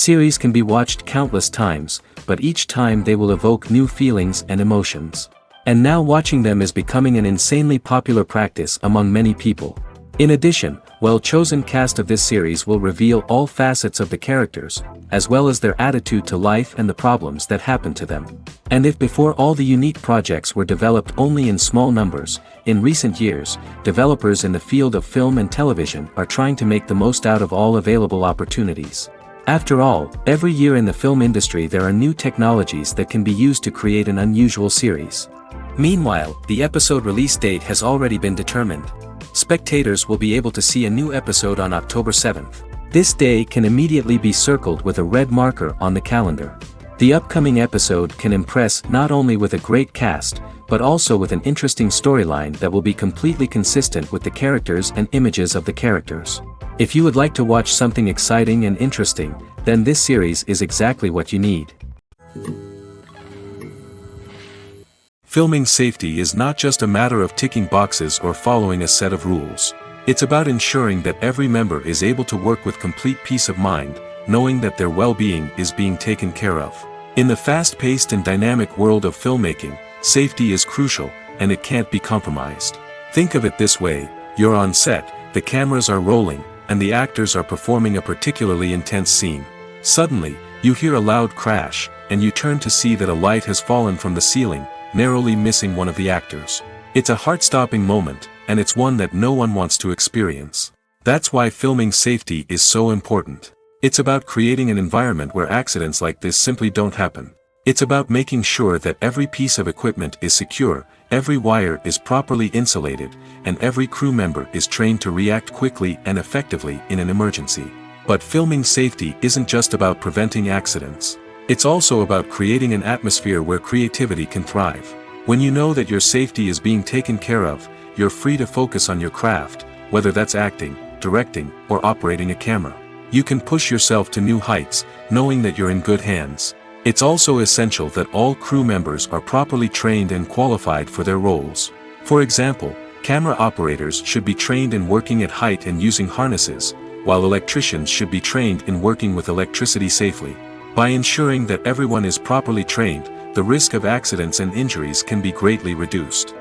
Series can be watched countless times, but each time they will evoke new feelings and emotions. And now watching them is becoming an insanely popular practice among many people. In addition, well-chosen cast of this series will reveal all facets of the characters, as well as their attitude to life and the problems that happen to them. And if before all the unique projects were developed only in small numbers, in recent years, developers in the field of film and television are trying to make the most out of all available opportunities. After all, every year in the film industry there are new technologies that can be used to create an unusual series. Meanwhile, the episode release date has already been determined. Spectators will be able to see a new episode on October 7th. This day can immediately be circled with a red marker on the calendar. The upcoming episode can impress not only with a great cast, but also with an interesting storyline that will be completely consistent with the characters and images of the characters. If you would like to watch something exciting and interesting, then this series is exactly what you need. Filming safety is not just a matter of ticking boxes or following a set of rules. It's about ensuring that every member is able to work with complete peace of mind, knowing that their well-being is being taken care of. In the fast-paced and dynamic world of filmmaking, safety is crucial, and it can't be compromised. Think of it this way: you're on set, the cameras are rolling, and the actors are performing a particularly intense scene. Suddenly, you hear a loud crash, and you turn to see that a light has fallen from the ceiling, narrowly missing one of the actors. It's a heart-stopping moment, and it's one that no one wants to experience. That's why filming safety is so important. It's about creating an environment where accidents like this simply don't happen. It's about making sure that every piece of equipment is secure, every wire is properly insulated, and every crew member is trained to react quickly and effectively in an emergency. But filming safety isn't just about preventing accidents. It's also about creating an atmosphere where creativity can thrive. When you know that your safety is being taken care of, you're free to focus on your craft, whether that's acting, directing, or operating a camera. You can push yourself to new heights, knowing that you're in good hands. It's also essential that all crew members are properly trained and qualified for their roles. For example, camera operators should be trained in working at height and using harnesses, while electricians should be trained in working with electricity safely. By ensuring that everyone is properly trained, the risk of accidents and injuries can be greatly reduced.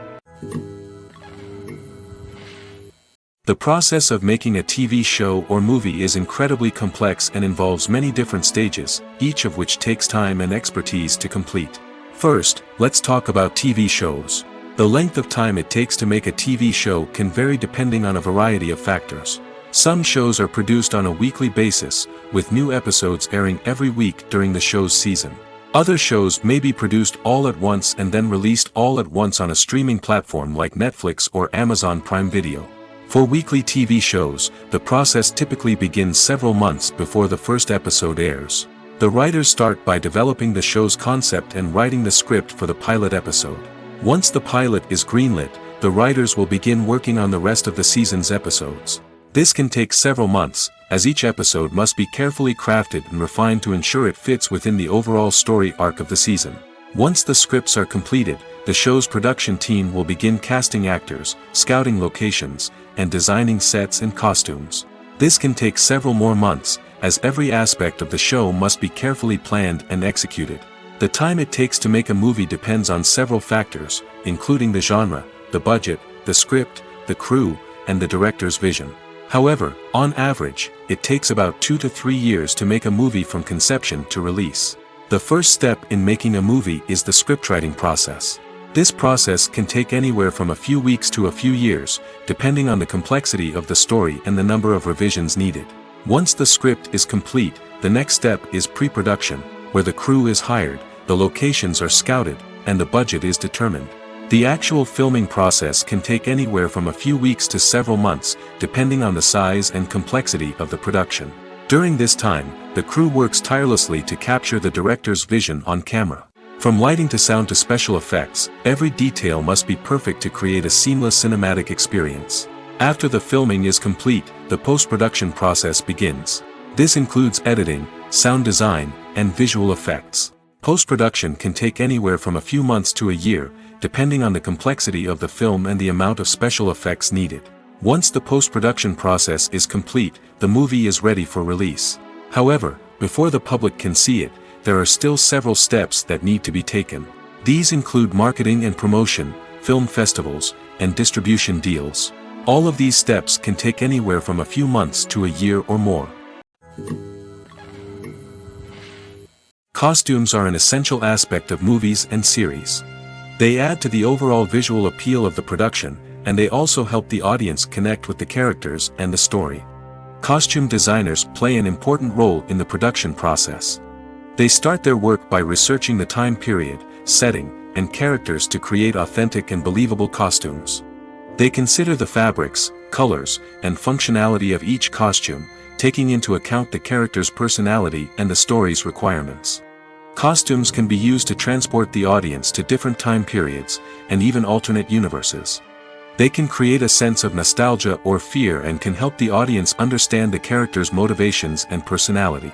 The process of making a TV show or movie is incredibly complex and involves many different stages, each of which takes time and expertise to complete. First, let's talk about TV shows. The length of time it takes to make a TV show can vary depending on a variety of factors. Some shows are produced on a weekly basis, with new episodes airing every week during the show's season. Other shows may be produced all at once and then released all at once on a streaming platform like Netflix or Amazon Prime Video. For weekly TV shows, the process typically begins several months before the first episode airs. The writers start by developing the show's concept and writing the script for the pilot episode. Once the pilot is greenlit, the writers will begin working on the rest of the season's episodes. This can take several months, as each episode must be carefully crafted and refined to ensure it fits within the overall story arc of the season. Once the scripts are completed, the show's production team will begin casting actors, scouting locations, and designing sets and costumes. This can take several more months, as every aspect of the show must be carefully planned and executed. The time it takes to make a movie depends on several factors, including the genre, the budget, the script, the crew, and the director's vision. However, on average, it takes about 2 to 3 years to make a movie from conception to release. The first step in making a movie is the scriptwriting process. This process can take anywhere from a few weeks to a few years, depending on the complexity of the story and the number of revisions needed. Once the script is complete, the next step is pre-production, where the crew is hired, the locations are scouted, and the budget is determined. The actual filming process can take anywhere from a few weeks to several months, depending on the size and complexity of the production. During this time, the crew works tirelessly to capture the director's vision on camera. From lighting to sound to special effects, every detail must be perfect to create a seamless cinematic experience. After the filming is complete, the post-production process begins. This includes editing, sound design, and visual effects. Post-production can take anywhere from a few months to a year, depending on the complexity of the film and the amount of special effects needed. Once the post-production process is complete, the movie is ready for release. However, before the public can see it, there are still several steps that need to be taken. These include marketing and promotion, film festivals, and distribution deals. All of these steps can take anywhere from a few months to a year or more. Costumes are an essential aspect of movies and series. They add to the overall visual appeal of the production, and they also help the audience connect with the characters and the story. Costume designers play an important role in the production process. They start their work by researching the time period, setting, and characters to create authentic and believable costumes. They consider the fabrics, colors, and functionality of each costume, taking into account the character's personality and the story's requirements. Costumes can be used to transport the audience to different time periods, and even alternate universes. They can create a sense of nostalgia or fear and can help the audience understand the character's motivations and personality.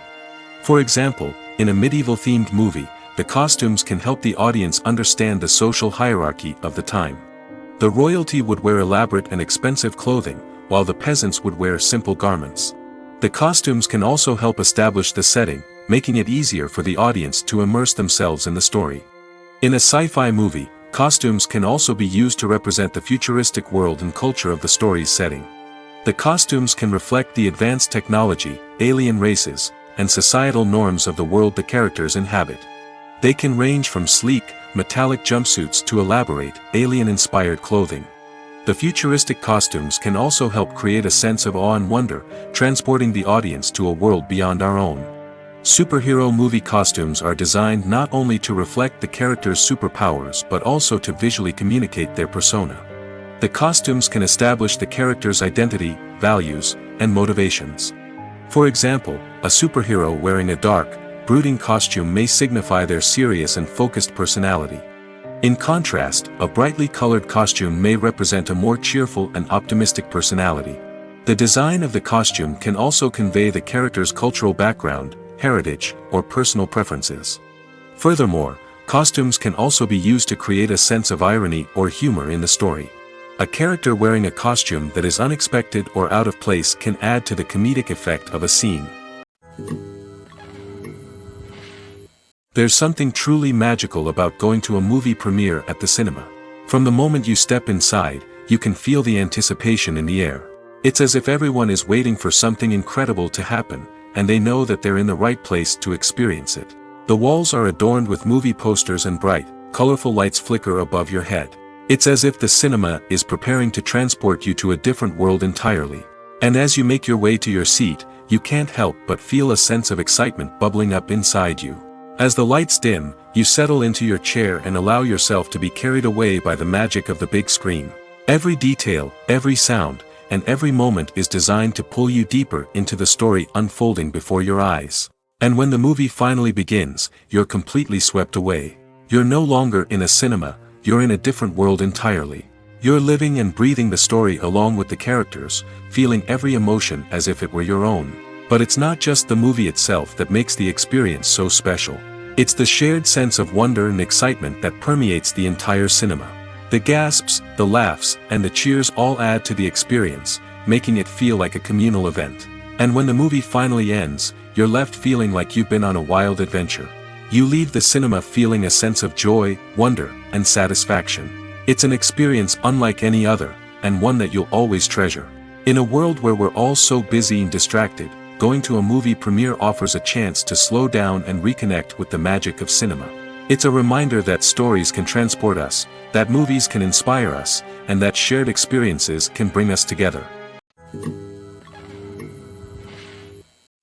For example, in a medieval-themed movie, the costumes can help the audience understand the social hierarchy of the time. The royalty would wear elaborate and expensive clothing, while the peasants would wear simple garments. The costumes can also help establish the setting, making it easier for the audience to immerse themselves in the story. In a sci-fi movie, costumes can also be used to represent the futuristic world and culture of the story's setting. The costumes can reflect the advanced technology, alien races, and societal norms of the world the characters inhabit. They can range from sleek, metallic jumpsuits to elaborate, alien-inspired clothing. The futuristic costumes can also help create a sense of awe and wonder, transporting the audience to a world beyond our own. Superhero movie costumes are designed not only to reflect the character's superpowers but also to visually communicate their persona. The costumes can establish the character's identity, values, and motivations. For example, a superhero wearing a dark, brooding costume may signify their serious and focused personality. In contrast, a brightly colored costume may represent a more cheerful and optimistic personality. The design of the costume can also convey the character's cultural background, heritage, or personal preferences. Furthermore, costumes can also be used to create a sense of irony or humor in the story. A character wearing a costume that is unexpected or out of place can add to the comedic effect of a scene. There's something truly magical about going to a movie premiere at the cinema. From the moment you step inside, you can feel the anticipation in the air. It's as if everyone is waiting for something incredible to happen, and they know that they're in the right place to experience it. The walls are adorned with movie posters and bright, colorful lights flicker above your head. It's as if the cinema is preparing to transport you to a different world entirely. And as you make your way to your seat, you can't help but feel a sense of excitement bubbling up inside you. As the lights dim, you settle into your chair and allow yourself to be carried away by the magic of the big screen. Every detail, every sound, and every moment is designed to pull you deeper into the story unfolding before your eyes. And when the movie finally begins, you're completely swept away. You're no longer in a cinema, you're in a different world entirely. You're living and breathing the story along with the characters, feeling every emotion as if it were your own. But it's not just the movie itself that makes the experience so special. It's the shared sense of wonder and excitement that permeates the entire cinema. The gasps, the laughs, and the cheers all add to the experience, making it feel like a communal event. And when the movie finally ends, you're left feeling like you've been on a wild adventure. You leave the cinema feeling a sense of joy, wonder, and satisfaction. It's an experience unlike any other, and one that you'll always treasure. In a world where we're all so busy and distracted, going to a movie premiere offers a chance to slow down and reconnect with the magic of cinema. It's a reminder that stories can transport us, that movies can inspire us, and that shared experiences can bring us together.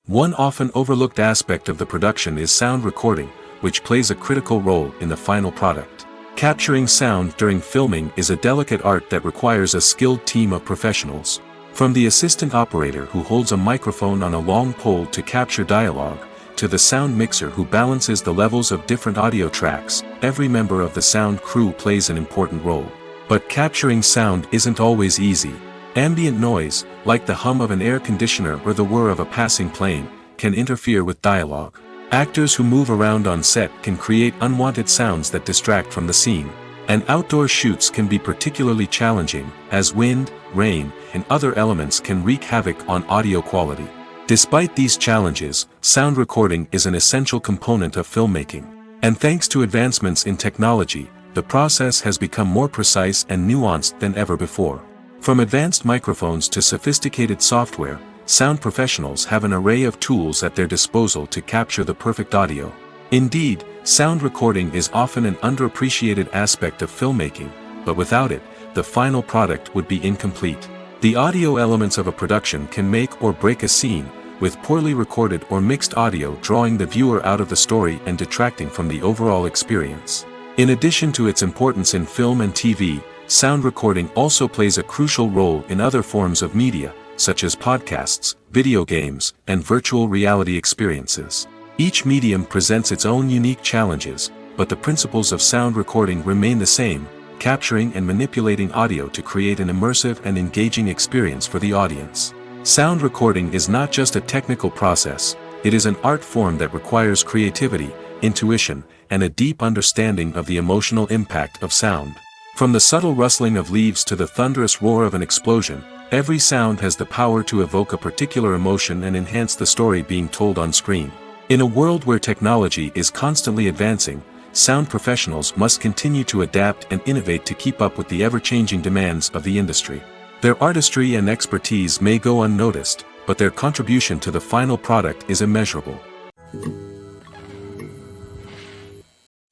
One often overlooked aspect of the production is sound recording, which plays a critical role in the final product. Capturing sound during filming is a delicate art that requires a skilled team of professionals. From the assistant operator who holds a microphone on a long pole to capture dialogue, to the sound mixer who balances the levels of different audio tracks, every member of the sound crew plays an important role. But capturing sound isn't always easy. Ambient noise, like the hum of an air conditioner or the whir of a passing plane, can interfere with dialogue. Actors who move around on set can create unwanted sounds that distract from the scene. And outdoor shoots can be particularly challenging, as wind, rain, and other elements can wreak havoc on audio quality. Despite these challenges, sound recording is an essential component of filmmaking. And thanks to advancements in technology, the process has become more precise and nuanced than ever before. From advanced microphones to sophisticated software, sound professionals have an array of tools at their disposal to capture the perfect audio. Indeed, sound recording is often an underappreciated aspect of filmmaking, but without it, the final product would be incomplete. The audio elements of a production can make or break a scene, with poorly recorded or mixed audio drawing the viewer out of the story and detracting from the overall experience. In addition to its importance in film and TV, sound recording also plays a crucial role in other forms of media, such as podcasts, video games, and virtual reality experiences. Each medium presents its own unique challenges, but the principles of sound recording remain the same, capturing and manipulating audio to create an immersive and engaging experience for the audience. Sound recording is not just a technical process, it is an art form that requires creativity, intuition, and a deep understanding of the emotional impact of sound. From the subtle rustling of leaves to the thunderous roar of an explosion, every sound has the power to evoke a particular emotion and enhance the story being told on screen. In a world where technology is constantly advancing, sound professionals must continue to adapt and innovate to keep up with the ever-changing demands of the industry. Their artistry and expertise may go unnoticed, but their contribution to the final product is immeasurable.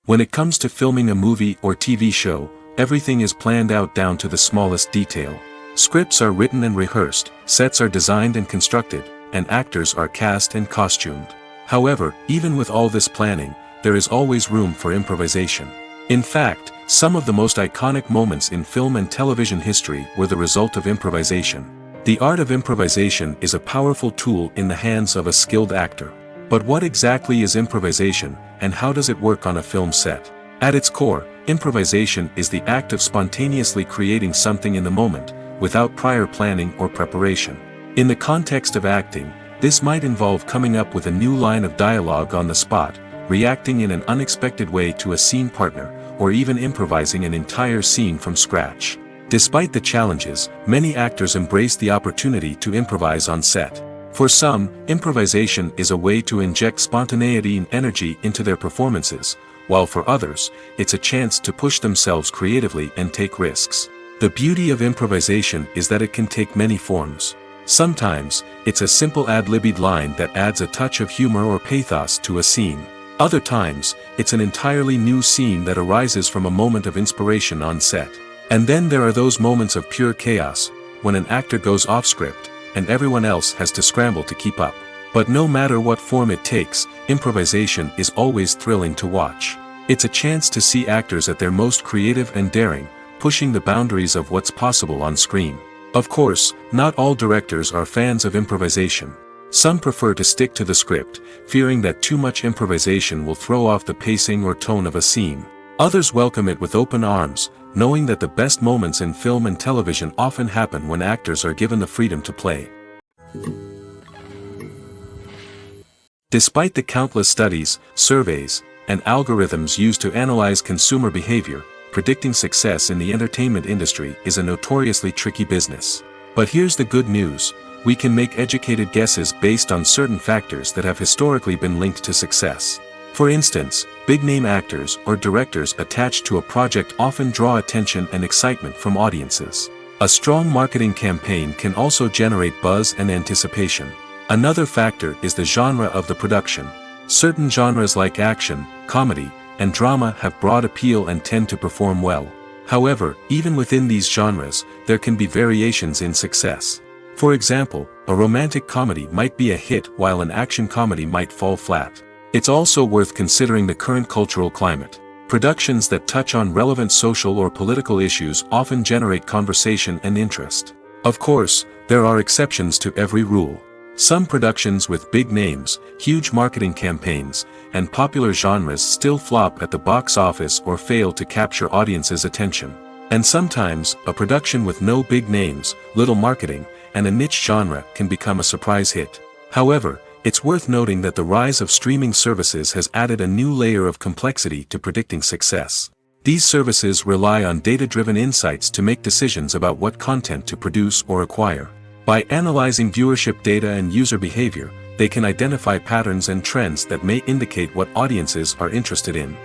When it comes to filming a movie or TV show, everything is planned out down to the smallest detail. Scripts are written and rehearsed, sets are designed and constructed, and actors are cast and costumed. However, even with all this planning, there is always room for improvisation. In fact, some of the most iconic moments in film and television history were the result of improvisation. The art of improvisation is a powerful tool in the hands of a skilled actor. But what exactly is improvisation, and how does it work on a film set? At its core, improvisation is the act of spontaneously creating something in the moment, without prior planning or preparation. In the context of acting, this might involve coming up with a new line of dialogue on the spot, reacting in an unexpected way to a scene partner, or even improvising an entire scene from scratch. Despite the challenges, many actors embrace the opportunity to improvise on set. For some, improvisation is a way to inject spontaneity and energy into their performances, while for others, it's a chance to push themselves creatively and take risks. The beauty of improvisation is that it can take many forms. Sometimes, it's a simple ad-libbed line that adds a touch of humor or pathos to a scene. Other times, it's an entirely new scene that arises from a moment of inspiration on set. And then there are those moments of pure chaos, when an actor goes off script, and everyone else has to scramble to keep up. But no matter what form it takes, improvisation is always thrilling to watch. It's a chance to see actors at their most creative and daring, pushing the boundaries of what's possible on screen. Of course, not all directors are fans of improvisation. Some prefer to stick to the script, fearing that too much improvisation will throw off the pacing or tone of a scene. Others welcome it with open arms, knowing that the best moments in film and television often happen when actors are given the freedom to play. Despite the countless studies, surveys, and algorithms used to analyze consumer behavior, predicting success in the entertainment industry is a notoriously tricky business. But here's the good news: we can make educated guesses based on certain factors that have historically been linked to success. For instance, big-name actors or directors attached to a project often draw attention and excitement from audiences. A strong marketing campaign can also generate buzz and anticipation. Another factor is the genre of the production. Certain genres like action, comedy, and drama have broad appeal and tend to perform well. However, even within these genres, there can be variations in success. For example, a romantic comedy might be a hit while an action comedy might fall flat. It's also worth considering the current cultural climate. Productions that touch on relevant social or political issues often generate conversation and interest. Of course, there are exceptions to every rule. Some productions with big names, huge marketing campaigns, and popular genres still flop at the box office or fail to capture audiences' attention. And sometimes, a production with no big names, little marketing, and a niche genre can become a surprise hit. However, it's worth noting that the rise of streaming services has added a new layer of complexity to predicting success. These services rely on data-driven insights to make decisions about what content to produce or acquire. By analyzing viewership data and user behavior, they can identify patterns and trends that may indicate what audiences are interested in.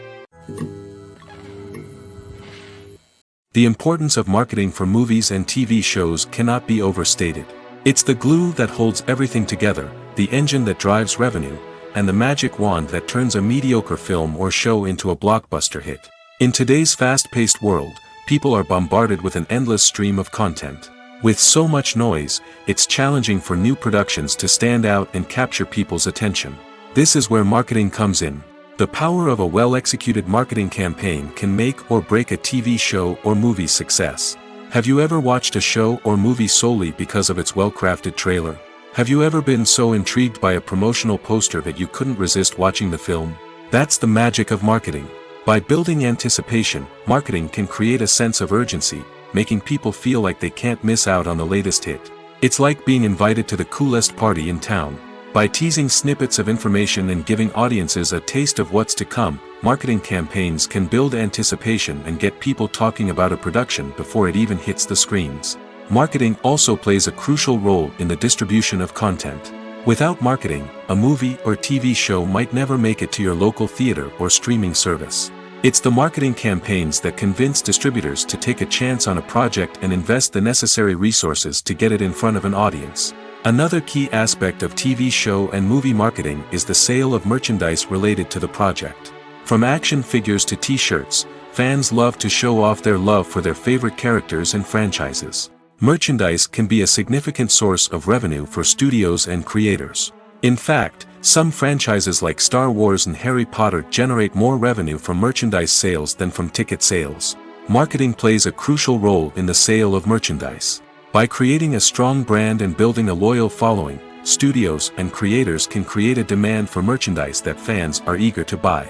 The importance of marketing for movies and TV shows cannot be overstated. It's the glue that holds everything together, the engine that drives revenue, and the magic wand that turns a mediocre film or show into a blockbuster hit. In today's fast-paced world, people are bombarded with an endless stream of content. With so much noise, it's challenging for new productions to stand out and capture people's attention. This is where marketing comes in. The power of a well-executed marketing campaign can make or break a TV show or movie's success. Have you ever watched a show or movie solely because of its well-crafted trailer? Have you ever been so intrigued by a promotional poster that you couldn't resist watching the film? That's the magic of marketing. By building anticipation, marketing can create a sense of urgency, making people feel like they can't miss out on the latest hit. It's like being invited to the coolest party in town. By teasing snippets of information and giving audiences a taste of what's to come, marketing campaigns can build anticipation and get people talking about a production before it even hits the screens. Marketing also plays a crucial role in the distribution of content. Without marketing, a movie or TV show might never make it to your local theater or streaming service. It's the marketing campaigns that convince distributors to take a chance on a project and invest the necessary resources to get it in front of an audience. Another key aspect of TV show and movie marketing is the sale of merchandise related to the project. From action figures to t-shirts, fans love to show off their love for their favorite characters and franchises. Merchandise can be a significant source of revenue for studios and creators. In fact, some franchises like Star Wars and Harry Potter generate more revenue from merchandise sales than from ticket sales. Marketing plays a crucial role in the sale of merchandise. By creating a strong brand and building a loyal following, studios and creators can create a demand for merchandise that fans are eager to buy.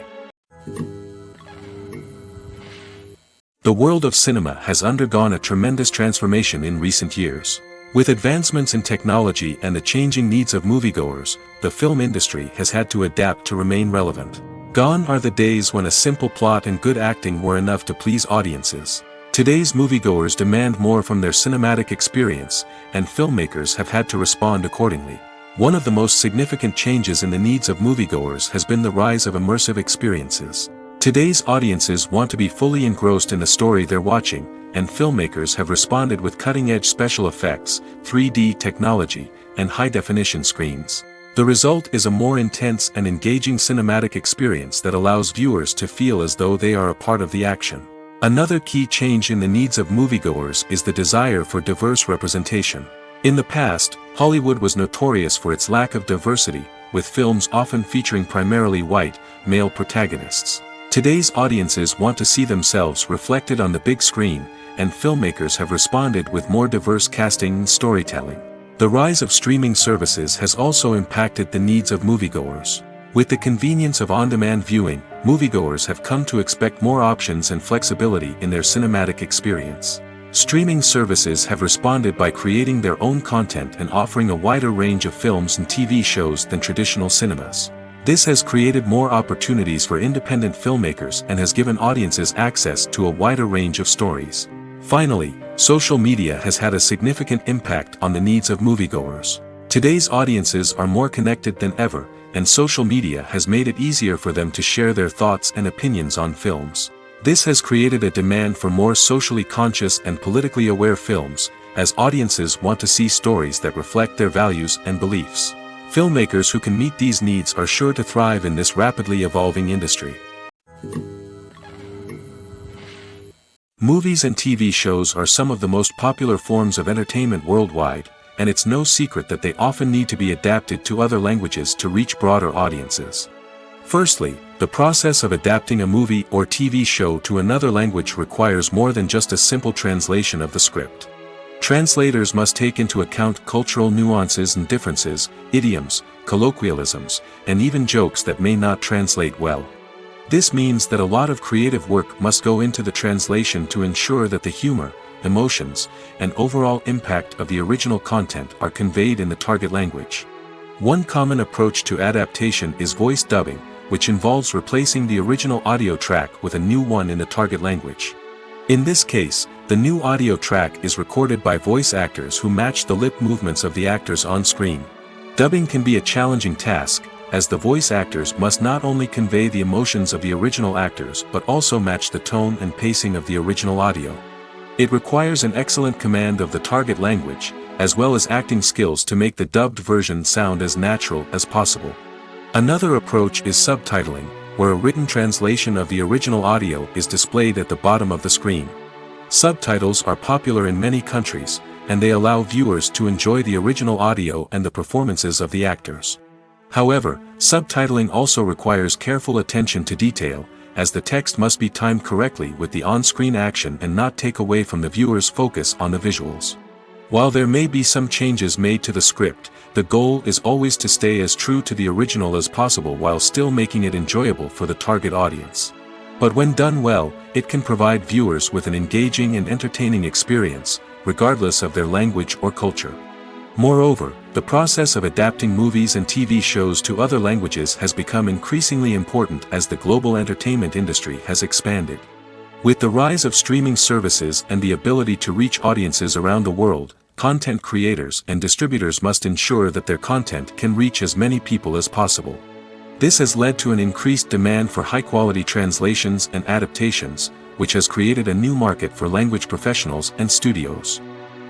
The world of cinema has undergone a tremendous transformation in recent years. With advancements in technology and the changing needs of moviegoers, the film industry has had to adapt to remain relevant. Gone are the days when a simple plot and good acting were enough to please audiences. Today's moviegoers demand more from their cinematic experience, and filmmakers have had to respond accordingly. One of the most significant changes in the needs of moviegoers has been the rise of immersive experiences. Today's audiences want to be fully engrossed in the story they're watching, and filmmakers have responded with cutting-edge special effects, 3D technology, and high-definition screens. The result is a more intense and engaging cinematic experience that allows viewers to feel as though they are a part of the action. Another key change in the needs of moviegoers is the desire for diverse representation. In the past, Hollywood was notorious for its lack of diversity, with films often featuring primarily white, male protagonists. Today's audiences want to see themselves reflected on the big screen, and filmmakers have responded with more diverse casting and storytelling. The rise of streaming services has also impacted the needs of moviegoers. With the convenience of on-demand viewing, moviegoers have come to expect more options and flexibility in their cinematic experience. Streaming services have responded by creating their own content and offering a wider range of films and TV shows than traditional cinemas. This has created more opportunities for independent filmmakers and has given audiences access to a wider range of stories. Finally, social media has had a significant impact on the needs of moviegoers. Today's audiences are more connected than ever, and social media has made it easier for them to share their thoughts and opinions on films. This has created a demand for more socially conscious and politically aware films, as audiences want to see stories that reflect their values and beliefs. Filmmakers who can meet these needs are sure to thrive in this rapidly evolving industry. Movies and TV shows are some of the most popular forms of entertainment worldwide, and it's no secret that they often need to be adapted to other languages to reach broader audiences. Firstly, the process of adapting a movie or TV show to another language requires more than just a simple translation of the script. Translators must take into account cultural nuances and differences, idioms, colloquialisms, and even jokes that may not translate well. This means that a lot of creative work must go into the translation to ensure that the humor, emotions, and overall impact of the original content are conveyed in the target language. One common approach to adaptation is voice dubbing, which involves replacing the original audio track with a new one in the target language. In this case, The new audio track is recorded by voice actors who match the lip movements of the actors on screen. Dubbing can be a challenging task, as the voice actors must not only convey the emotions of the original actors but also match the tone and pacing of the original audio. It requires an excellent command of the target language, as well as acting skills to make the dubbed version sound as natural as possible. Another approach is subtitling, where a written translation of the original audio is displayed at the bottom of the screen. Subtitles are popular in many countries, and they allow viewers to enjoy the original audio and the performances of the actors. However, subtitling also requires careful attention to detail, as the text must be timed correctly with the on-screen action and not take away from the viewer's focus on the visuals. While there may be some changes made to the script, the goal is always to stay as true to the original as possible while still making it enjoyable for the target audience. But when done well, it can provide viewers with an engaging and entertaining experience, regardless of their language or culture. Moreover, the process of adapting movies and TV shows to other languages has become increasingly important as the global entertainment industry has expanded. With the rise of streaming services and the ability to reach audiences around the world, content creators and distributors must ensure that their content can reach as many people as possible. This has led to an increased demand for high-quality translations and adaptations, which has created a new market for language professionals and studios.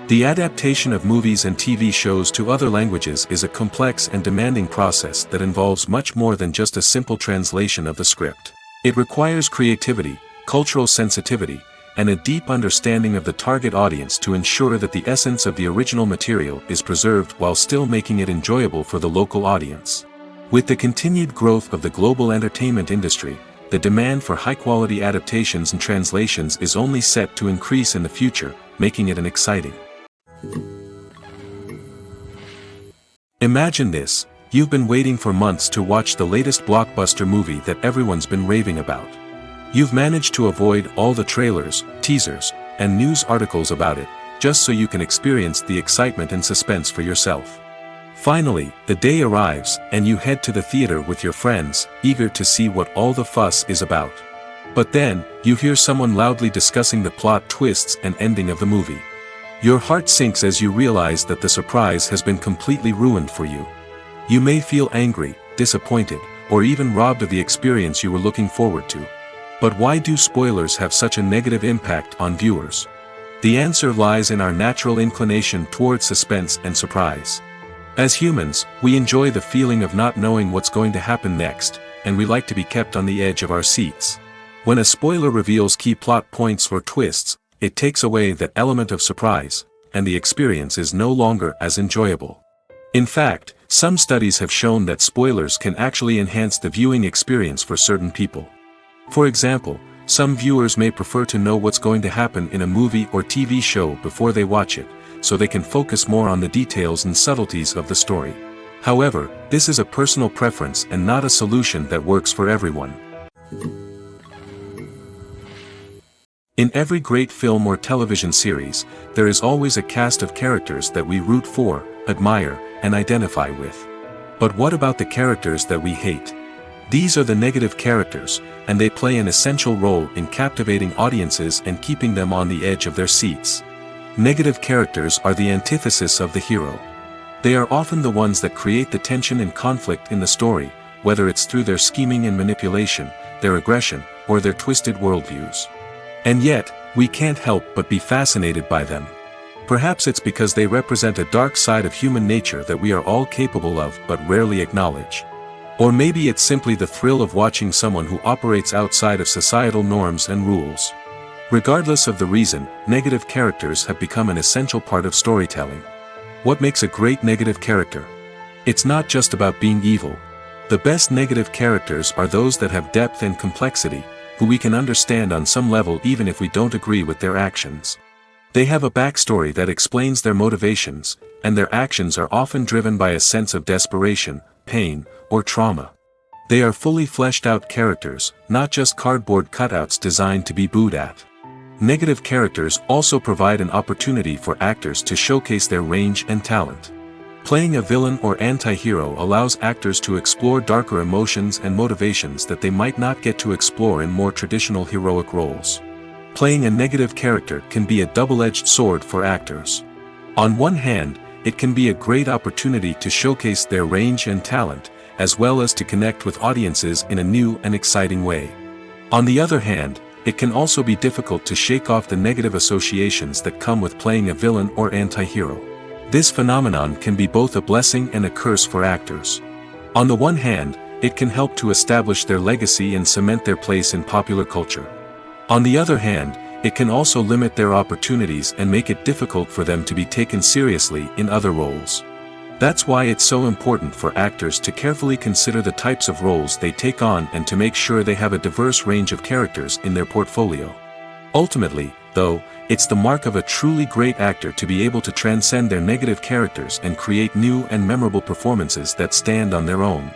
The adaptation of movies and TV shows to other languages is a complex and demanding process that involves much more than just a simple translation of the script. It requires creativity, cultural sensitivity, and a deep understanding of the target audience to ensure that the essence of the original material is preserved while still making it enjoyable for the local audience. With the continued growth of the global entertainment industry, the demand for high-quality adaptations and translations is only set to increase in the future, making it an exciting. Imagine this: you've been waiting for months to watch the latest blockbuster movie that everyone's been raving about. You've managed to avoid all the trailers, teasers, and news articles about it, just so you can experience the excitement and suspense for yourself. Finally, the day arrives, and you head to the theater with your friends, eager to see what all the fuss is about. But then, you hear someone loudly discussing the plot twists and ending of the movie. Your heart sinks as you realize that the surprise has been completely ruined for you. You may feel angry, disappointed, or even robbed of the experience you were looking forward to. But why do spoilers have such a negative impact on viewers? The answer lies in our natural inclination toward suspense and surprise. As humans, we enjoy the feeling of not knowing what's going to happen next, and we like to be kept on the edge of our seats. When a spoiler reveals key plot points or twists, it takes away that element of surprise, and the experience is no longer as enjoyable. In fact, some studies have shown that spoilers can actually enhance the viewing experience for certain people. For example, some viewers may prefer to know what's going to happen in a movie or TV show before they watch it, so they can focus more on the details and subtleties of the story. However, this is a personal preference and not a solution that works for everyone. In every great film or television series, there is always a cast of characters that we root for, admire, and identify with. But what about the characters that we hate? These are the negative characters, and they play an essential role in captivating audiences and keeping them on the edge of their seats. Negative characters are the antithesis of the hero. They are often the ones that create the tension and conflict in the story, whether it's through their scheming and manipulation, their aggression, or their twisted worldviews. And yet, we can't help but be fascinated by them. Perhaps it's because they represent a dark side of human nature that we are all capable of but rarely acknowledge. Or maybe it's simply the thrill of watching someone who operates outside of societal norms and rules. Regardless of the reason, negative characters have become an essential part of storytelling. What makes a great negative character? It's not just about being evil. The best negative characters are those that have depth and complexity, who we can understand on some level even if we don't agree with their actions. They have a backstory that explains their motivations, and their actions are often driven by a sense of desperation, pain, or trauma. They are fully fleshed out characters, not just cardboard cutouts designed to be booed at. Negative characters also provide an opportunity for actors to showcase their range and talent. Playing a villain or anti-hero allows actors to explore darker emotions and motivations that they might not get to explore in more traditional heroic roles. Playing a negative character can be a double-edged sword for actors. On one hand, it can be a great opportunity to showcase their range and talent, as well as to connect with audiences in a new and exciting way. On the other hand, it can also be difficult to shake off the negative associations that come with playing a villain or anti-hero. This phenomenon can be both a blessing and a curse for actors. On the one hand, it can help to establish their legacy and cement their place in popular culture. On the other hand, it can also limit their opportunities and make it difficult for them to be taken seriously in other roles. That's why it's so important for actors to carefully consider the types of roles they take on and to make sure they have a diverse range of characters in their portfolio. Ultimately, though, it's the mark of a truly great actor to be able to transcend their negative characters and create new and memorable performances that stand on their own.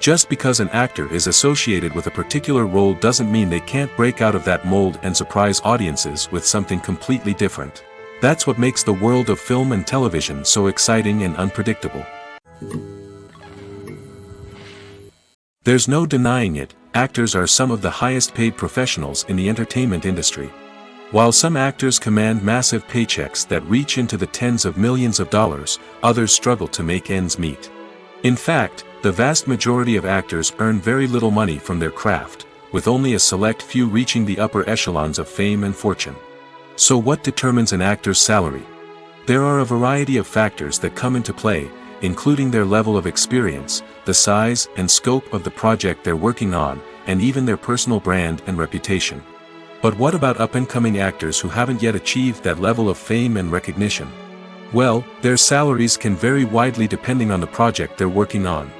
Just because an actor is associated with a particular role doesn't mean they can't break out of that mold and surprise audiences with something completely different. That's what makes the world of film and television so exciting and unpredictable. There's no denying it, actors are some of the highest paid professionals in the entertainment industry. While some actors command massive paychecks that reach into the tens of millions of dollars, others struggle to make ends meet. In fact, the vast majority of actors earn very little money from their craft, with only a select few reaching the upper echelons of fame and fortune. So what determines an actor's salary? There are a variety of factors that come into play, including their level of experience, the size and scope of the project they're working on, and even their personal brand and reputation. But what about up-and-coming actors who haven't yet achieved that level of fame and recognition? Well, their salaries can vary widely depending on the project they're working on.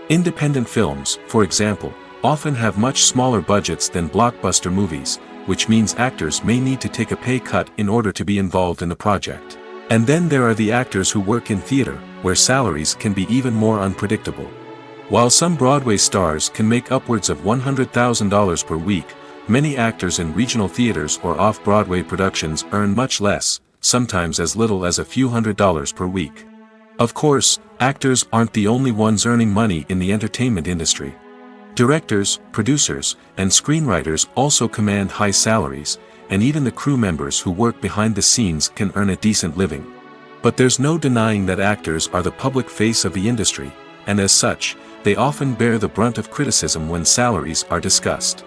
Independent films, for example, often have much smaller budgets than blockbuster movies, which means actors may need to take a pay cut in order to be involved in the project. And then there are the actors who work in theater, where salaries can be even more unpredictable. While some Broadway stars can make upwards of $100,000 per week, many actors in regional theaters or off-Broadway productions earn much less, sometimes as little as a few $100s per week. Of course, actors aren't the only ones earning money in the entertainment industry. Directors, producers, and screenwriters also command high salaries, and even the crew members who work behind the scenes can earn a decent living. But there's no denying that actors are the public face of the industry, and as such, they often bear the brunt of criticism when salaries are discussed.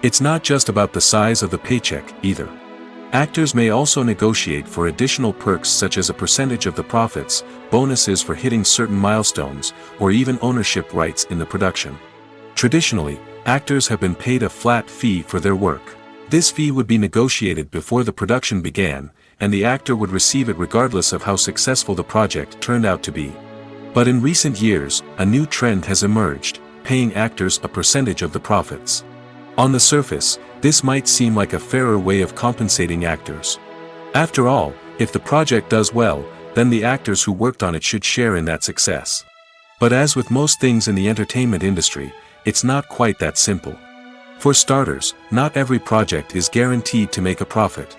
It's not just about the size of the paycheck, either. Actors may also negotiate for additional perks such as a percentage of the profits, bonuses for hitting certain milestones, or even ownership rights in the production. Traditionally, actors have been paid a flat fee for their work. This fee would be negotiated before the production began, and the actor would receive it regardless of how successful the project turned out to be. But in recent years, a new trend has emerged, paying actors a percentage of the profits. On the surface, this might seem like a fairer way of compensating actors. After all, if the project does well, then the actors who worked on it should share in that success. But as with most things in the entertainment industry, it's not quite that simple. For starters, not every project is guaranteed to make a profit.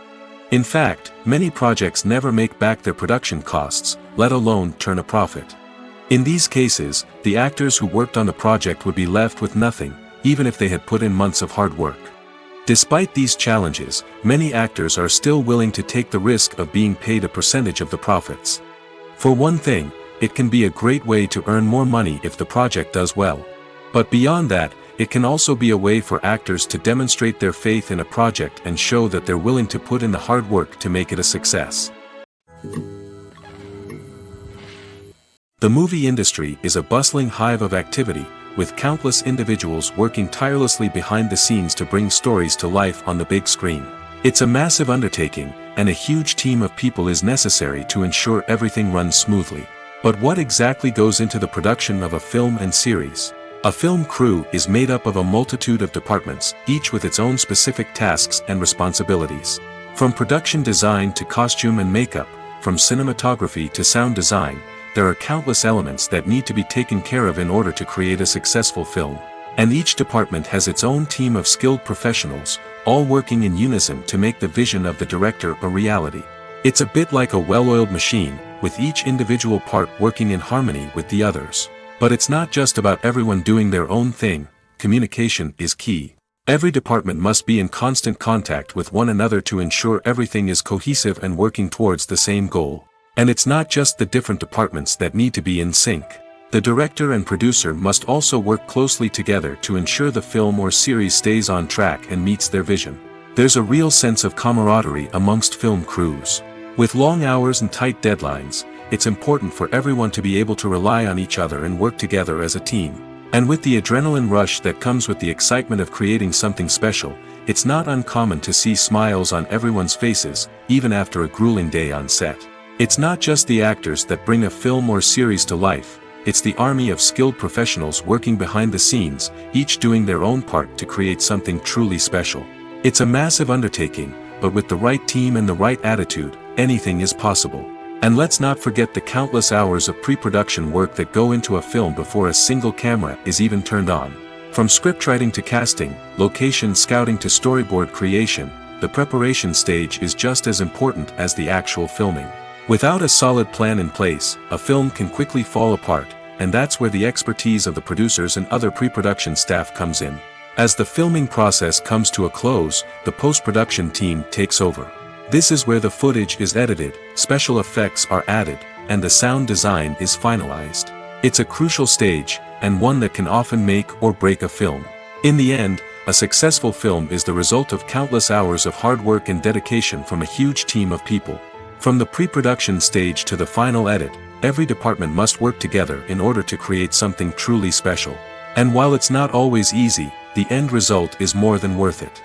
In fact, many projects never make back their production costs, let alone turn a profit. In these cases, the actors who worked on the project would be left with nothing, even if they had put in months of hard work. Despite these challenges, many actors are still willing to take the risk of being paid a percentage of the profits. For one thing, it can be a great way to earn more money if the project does well. But beyond that, it can also be a way for actors to demonstrate their faith in a project and show that they're willing to put in the hard work to make it a success. The movie industry is a bustling hive of activity, with countless individuals working tirelessly behind the scenes to bring stories to life on the big screen. It's a massive undertaking, and a huge team of people is necessary to ensure everything runs smoothly. But what exactly goes into the production of a film and series? A film crew is made up of a multitude of departments, each with its own specific tasks and responsibilities. From production design to costume and makeup, from cinematography to sound design, there are countless elements that need to be taken care of in order to create a successful film. And each department has its own team of skilled professionals, all working in unison to make the vision of the director a reality. It's a bit like a well-oiled machine, with each individual part working in harmony with the others. But it's not just about everyone doing their own thing, communication is key. Every department must be in constant contact with one another to ensure everything is cohesive and working towards the same goal. And it's not just the different departments that need to be in sync. The director and producer must also work closely together to ensure the film or series stays on track and meets their vision. There's a real sense of camaraderie amongst film crews. With long hours and tight deadlines, it's important for everyone to be able to rely on each other and work together as a team. And with the adrenaline rush that comes with the excitement of creating something special, it's not uncommon to see smiles on everyone's faces, even after a grueling day on set. It's not just the actors that bring a film or series to life, it's the army of skilled professionals working behind the scenes, each doing their own part to create something truly special. It's a massive undertaking, but with the right team and the right attitude, anything is possible. And let's not forget the countless hours of pre-production work that go into a film before a single camera is even turned on. From scriptwriting to casting, location scouting to storyboard creation, the preparation stage is just as important as the actual filming. Without a solid plan in place, a film can quickly fall apart, and that's where the expertise of the producers and other pre-production staff comes in. As the filming process comes to a close, the post-production team takes over. This is where the footage is edited, special effects are added, and the sound design is finalized. It's a crucial stage, and one that can often make or break a film. In the end, a successful film is the result of countless hours of hard work and dedication from a huge team of people. From the pre-production stage to the final edit, every department must work together in order to create something truly special. And while it's not always easy, the end result is more than worth it.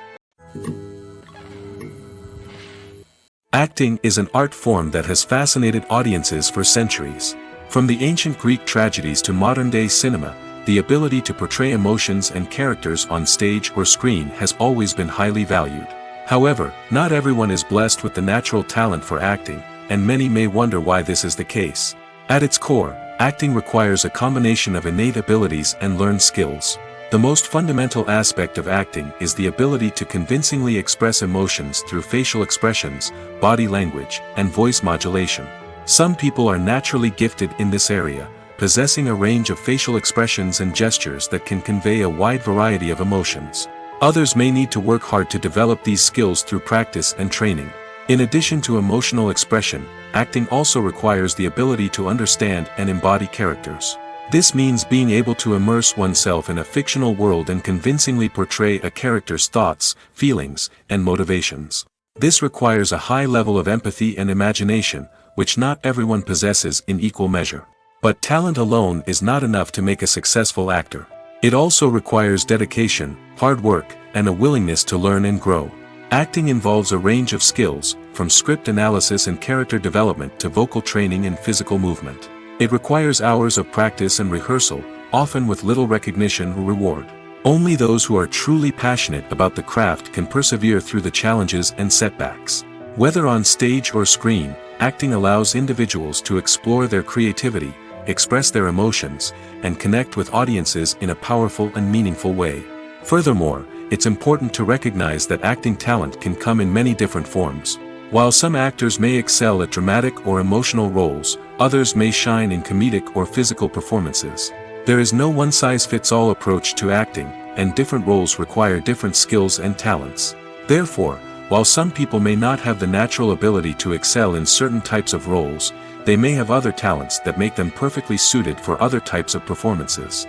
Acting is an art form that has fascinated audiences for centuries. From the ancient Greek tragedies to modern-day cinema, the ability to portray emotions and characters on stage or screen has always been highly valued. However, not everyone is blessed with the natural talent for acting, and many may wonder why this is the case. At its core, acting requires a combination of innate abilities and learned skills. The most fundamental aspect of acting is the ability to convincingly express emotions through facial expressions, body language, and voice modulation. Some people are naturally gifted in this area, possessing a range of facial expressions and gestures that can convey a wide variety of emotions. Others may need to work hard to develop these skills through practice and training. In addition to emotional expression, acting also requires the ability to understand and embody characters. This means being able to immerse oneself in a fictional world and convincingly portray a character's thoughts, feelings, and motivations. This requires a high level of empathy and imagination, which not everyone possesses in equal measure. But talent alone is not enough to make a successful actor. It also requires dedication, hard work, and a willingness to learn and grow. Acting involves a range of skills, from script analysis and character development to vocal training and physical movement. It requires hours of practice and rehearsal, often with little recognition or reward. Only those who are truly passionate about the craft can persevere through the challenges and setbacks. Whether on stage or screen, acting allows individuals to explore their creativity, express their emotions, and connect with audiences in a powerful and meaningful way. Furthermore, it's important to recognize that acting talent can come in many different forms. While some actors may excel at dramatic or emotional roles, others may shine in comedic or physical performances. There is no one-size-fits-all approach to acting, and different roles require different skills and talents. Therefore, while some people may not have the natural ability to excel in certain types of roles, they may have other talents that make them perfectly suited for other types of performances.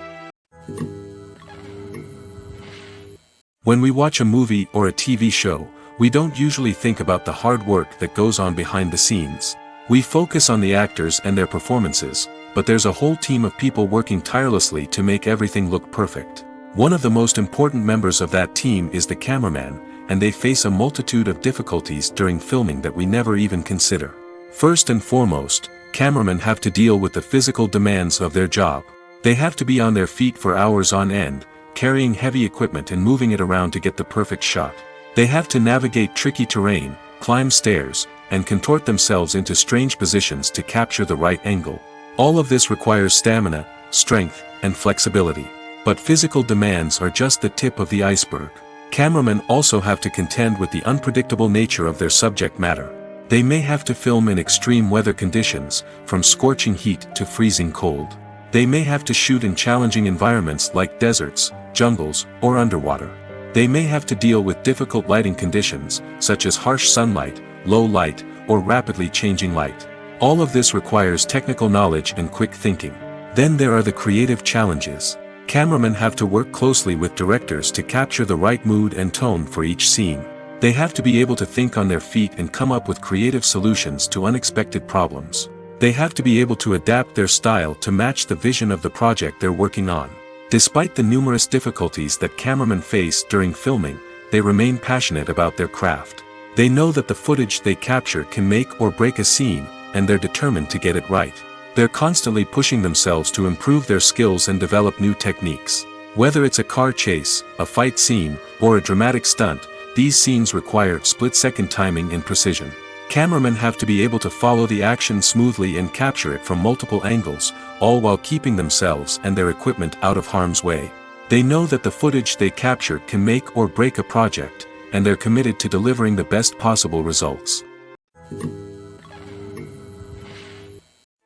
When we watch a movie or a TV show, we don't usually think about the hard work that goes on behind the scenes. We focus on the actors and their performances, but there's a whole team of people working tirelessly to make everything look perfect. One of the most important members of that team is the cameraman, and they face a multitude of difficulties during filming that we never even consider. First and foremost, cameramen have to deal with the physical demands of their job. They have to be on their feet for hours on end, carrying heavy equipment and moving it around to get the perfect shot. They have to navigate tricky terrain, climb stairs, and contort themselves into strange positions to capture the right angle. All of this requires stamina, strength, and flexibility. But physical demands are just the tip of the iceberg. Cameramen also have to contend with the unpredictable nature of their subject matter. They may have to film in extreme weather conditions, from scorching heat to freezing cold. They may have to shoot in challenging environments like deserts, jungles, or underwater. They may have to deal with difficult lighting conditions, such as harsh sunlight, low light, or rapidly changing light. All of this requires technical knowledge and quick thinking. Then there are the creative challenges. Cameramen have to work closely with directors to capture the right mood and tone for each scene. They have to be able to think on their feet and come up with creative solutions to unexpected problems. They have to be able to adapt their style to match the vision of the project they're working on. Despite the numerous difficulties that cameramen face during filming, they remain passionate about their craft. They know that the footage they capture can make or break a scene, and they're determined to get it right. They're constantly pushing themselves to improve their skills and develop new techniques. Whether it's a car chase, a fight scene, or a dramatic stunt, these scenes require split-second timing and precision. Cameramen have to be able to follow the action smoothly and capture it from multiple angles, all while keeping themselves and their equipment out of harm's way. They know that the footage they capture can make or break a project, and they're committed to delivering the best possible results.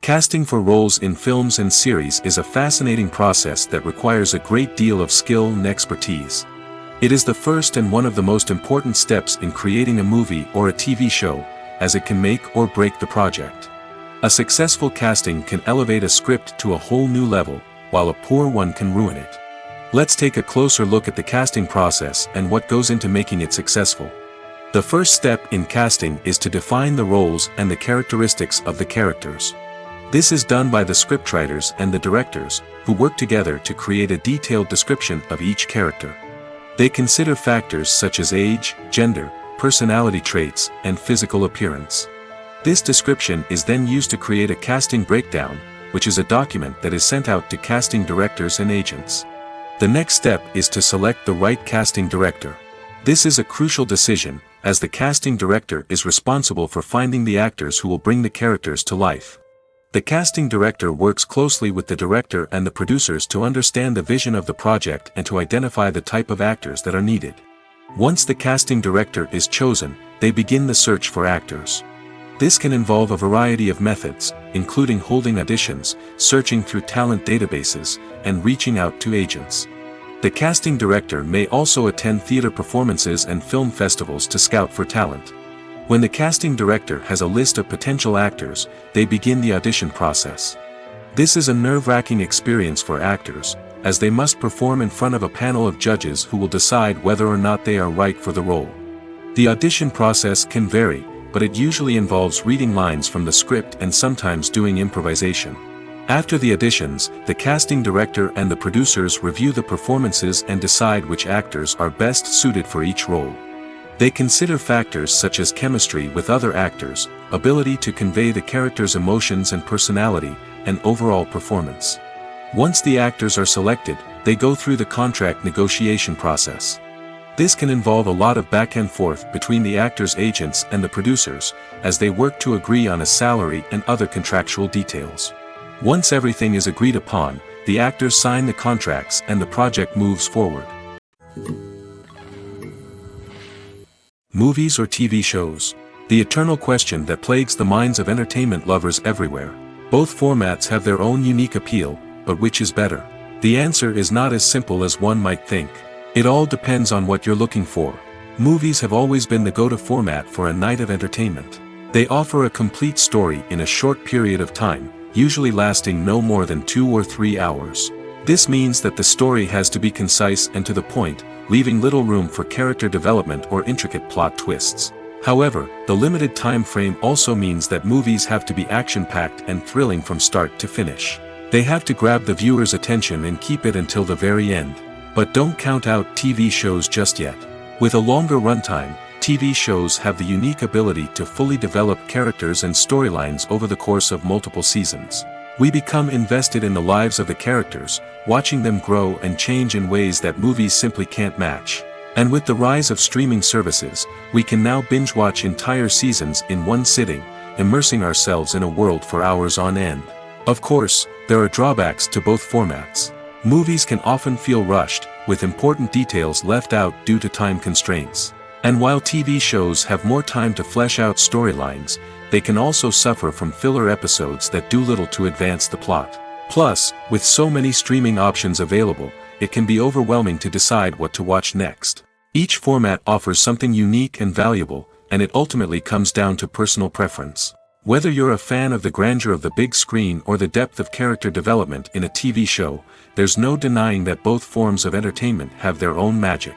Casting for roles in films and series is a fascinating process that requires a great deal of skill and expertise. It is the first and one of the most important steps in creating a movie or a TV show, as it can make or break the project. A successful casting can elevate a script to a whole new level, while a poor one can ruin it. Let's take a closer look at the casting process and what goes into making it successful. The first step in casting is to define the roles and the characteristics of the characters. This is done by the scriptwriters and the directors, who work together to create a detailed description of each character. They consider factors such as age, gender, personality traits, and physical appearance. This description is then used to create a casting breakdown, which is a document that is sent out to casting directors and agents. The next step is to select the right casting director. This is a crucial decision, as the casting director is responsible for finding the actors who will bring the characters to life. The casting director works closely with the director and the producers to understand the vision of the project and to identify the type of actors that are needed. Once the casting director is chosen, they begin the search for actors. This can involve a variety of methods, including holding auditions, searching through talent databases, and reaching out to agents. The casting director may also attend theater performances and film festivals to scout for talent. When the casting director has a list of potential actors, they begin the audition process. This is a nerve-wracking experience for actors, as they must perform in front of a panel of judges who will decide whether or not they are right for the role. The audition process can vary, but it usually involves reading lines from the script and sometimes doing improvisation. After the auditions, the casting director and the producers review the performances and decide which actors are best suited for each role. They consider factors such as chemistry with other actors, ability to convey the character's emotions and personality, and overall performance. Once the actors are selected, they go through the contract negotiation process. This can involve a lot of back and forth between the actors' agents and the producers, as they work to agree on a salary and other contractual details. Once everything is agreed upon, the actors sign the contracts and the project moves forward. Movies or TV shows? The eternal question that plagues the minds of entertainment lovers everywhere. Both formats have their own unique appeal, but which is better? The answer is not as simple as one might think. It all depends on what you're looking for. Movies have always been the go-to format for a night of entertainment. They offer a complete story in a short period of time, usually lasting no more than 2 or 3 hours. This means that the story has to be concise and to the point, leaving little room for character development or intricate plot twists. However, the limited time frame also means that movies have to be action-packed and thrilling from start to finish. They have to grab the viewer's attention and keep it until the very end. But don't count out TV shows just yet. With a longer runtime, TV shows have the unique ability to fully develop characters and storylines over the course of multiple seasons. We become invested in the lives of the characters, watching them grow and change in ways that movies simply can't match. And with the rise of streaming services, we can now binge-watch entire seasons in one sitting, immersing ourselves in a world for hours on end. Of course, there are drawbacks to both formats. Movies can often feel rushed, with important details left out due to time constraints. And while TV shows have more time to flesh out storylines, they can also suffer from filler episodes that do little to advance the plot. Plus, with so many streaming options available, it can be overwhelming to decide what to watch next. Each format offers something unique and valuable, and it ultimately comes down to personal preference. Whether you're a fan of the grandeur of the big screen or the depth of character development in a TV show, there's no denying that both forms of entertainment have their own magic.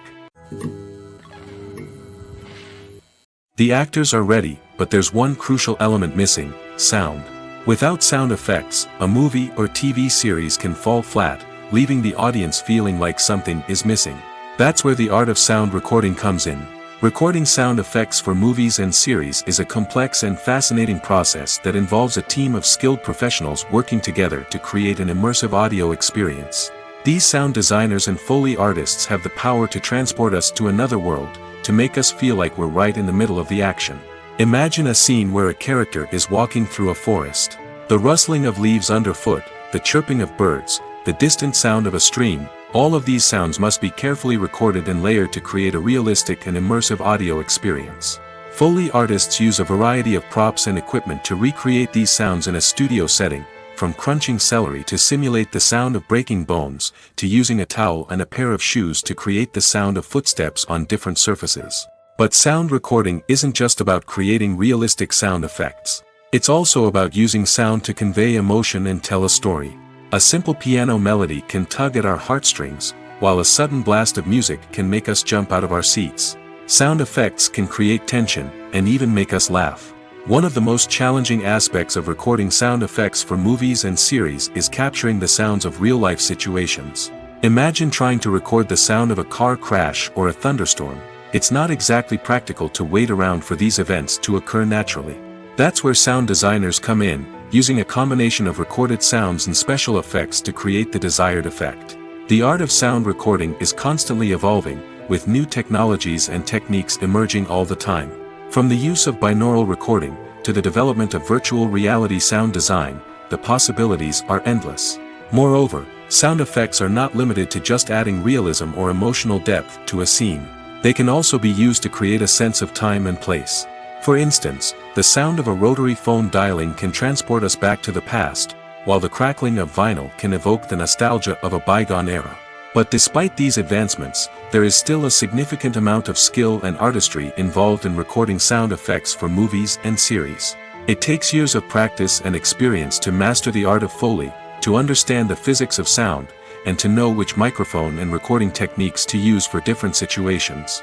The actors are ready, but there's one crucial element missing: sound. Without sound effects, a movie or TV series can fall flat, leaving the audience feeling like something is missing. That's where the art of sound recording comes in. Recording sound effects for movies and series is a complex and fascinating process that involves a team of skilled professionals working together to create an immersive audio experience. These sound designers and Foley artists have the power to transport us to another world, to make us feel like we're right in the middle of the action. Imagine a scene where a character is walking through a forest. The rustling of leaves underfoot, the chirping of birds, the distant sound of a stream, all of these sounds must be carefully recorded and layered to create a realistic and immersive audio experience. Foley artists use a variety of props and equipment to recreate these sounds in a studio setting, from crunching celery to simulate the sound of breaking bones, to using a towel and a pair of shoes to create the sound of footsteps on different surfaces. But sound recording isn't just about creating realistic sound effects. It's also about using sound to convey emotion and tell a story. A simple piano melody can tug at our heartstrings, while a sudden blast of music can make us jump out of our seats. Sound effects can create tension, and even make us laugh. One of the most challenging aspects of recording sound effects for movies and series is capturing the sounds of real-life situations. Imagine trying to record the sound of a car crash or a thunderstorm. It's not exactly practical to wait around for these events to occur naturally. That's where sound designers come in, using a combination of recorded sounds and special effects to create the desired effect. The art of sound recording is constantly evolving, with new technologies and techniques emerging all the time. From the use of binaural recording, to the development of virtual reality sound design, the possibilities are endless. Moreover, sound effects are not limited to just adding realism or emotional depth to a scene. They can also be used to create a sense of time and place. For instance, the sound of a rotary phone dialing can transport us back to the past, while the crackling of vinyl can evoke the nostalgia of a bygone era. But despite these advancements, there is still a significant amount of skill and artistry involved in recording sound effects for movies and series. It takes years of practice and experience to master the art of Foley, to understand the physics of sound, and to know which microphone and recording techniques to use for different situations.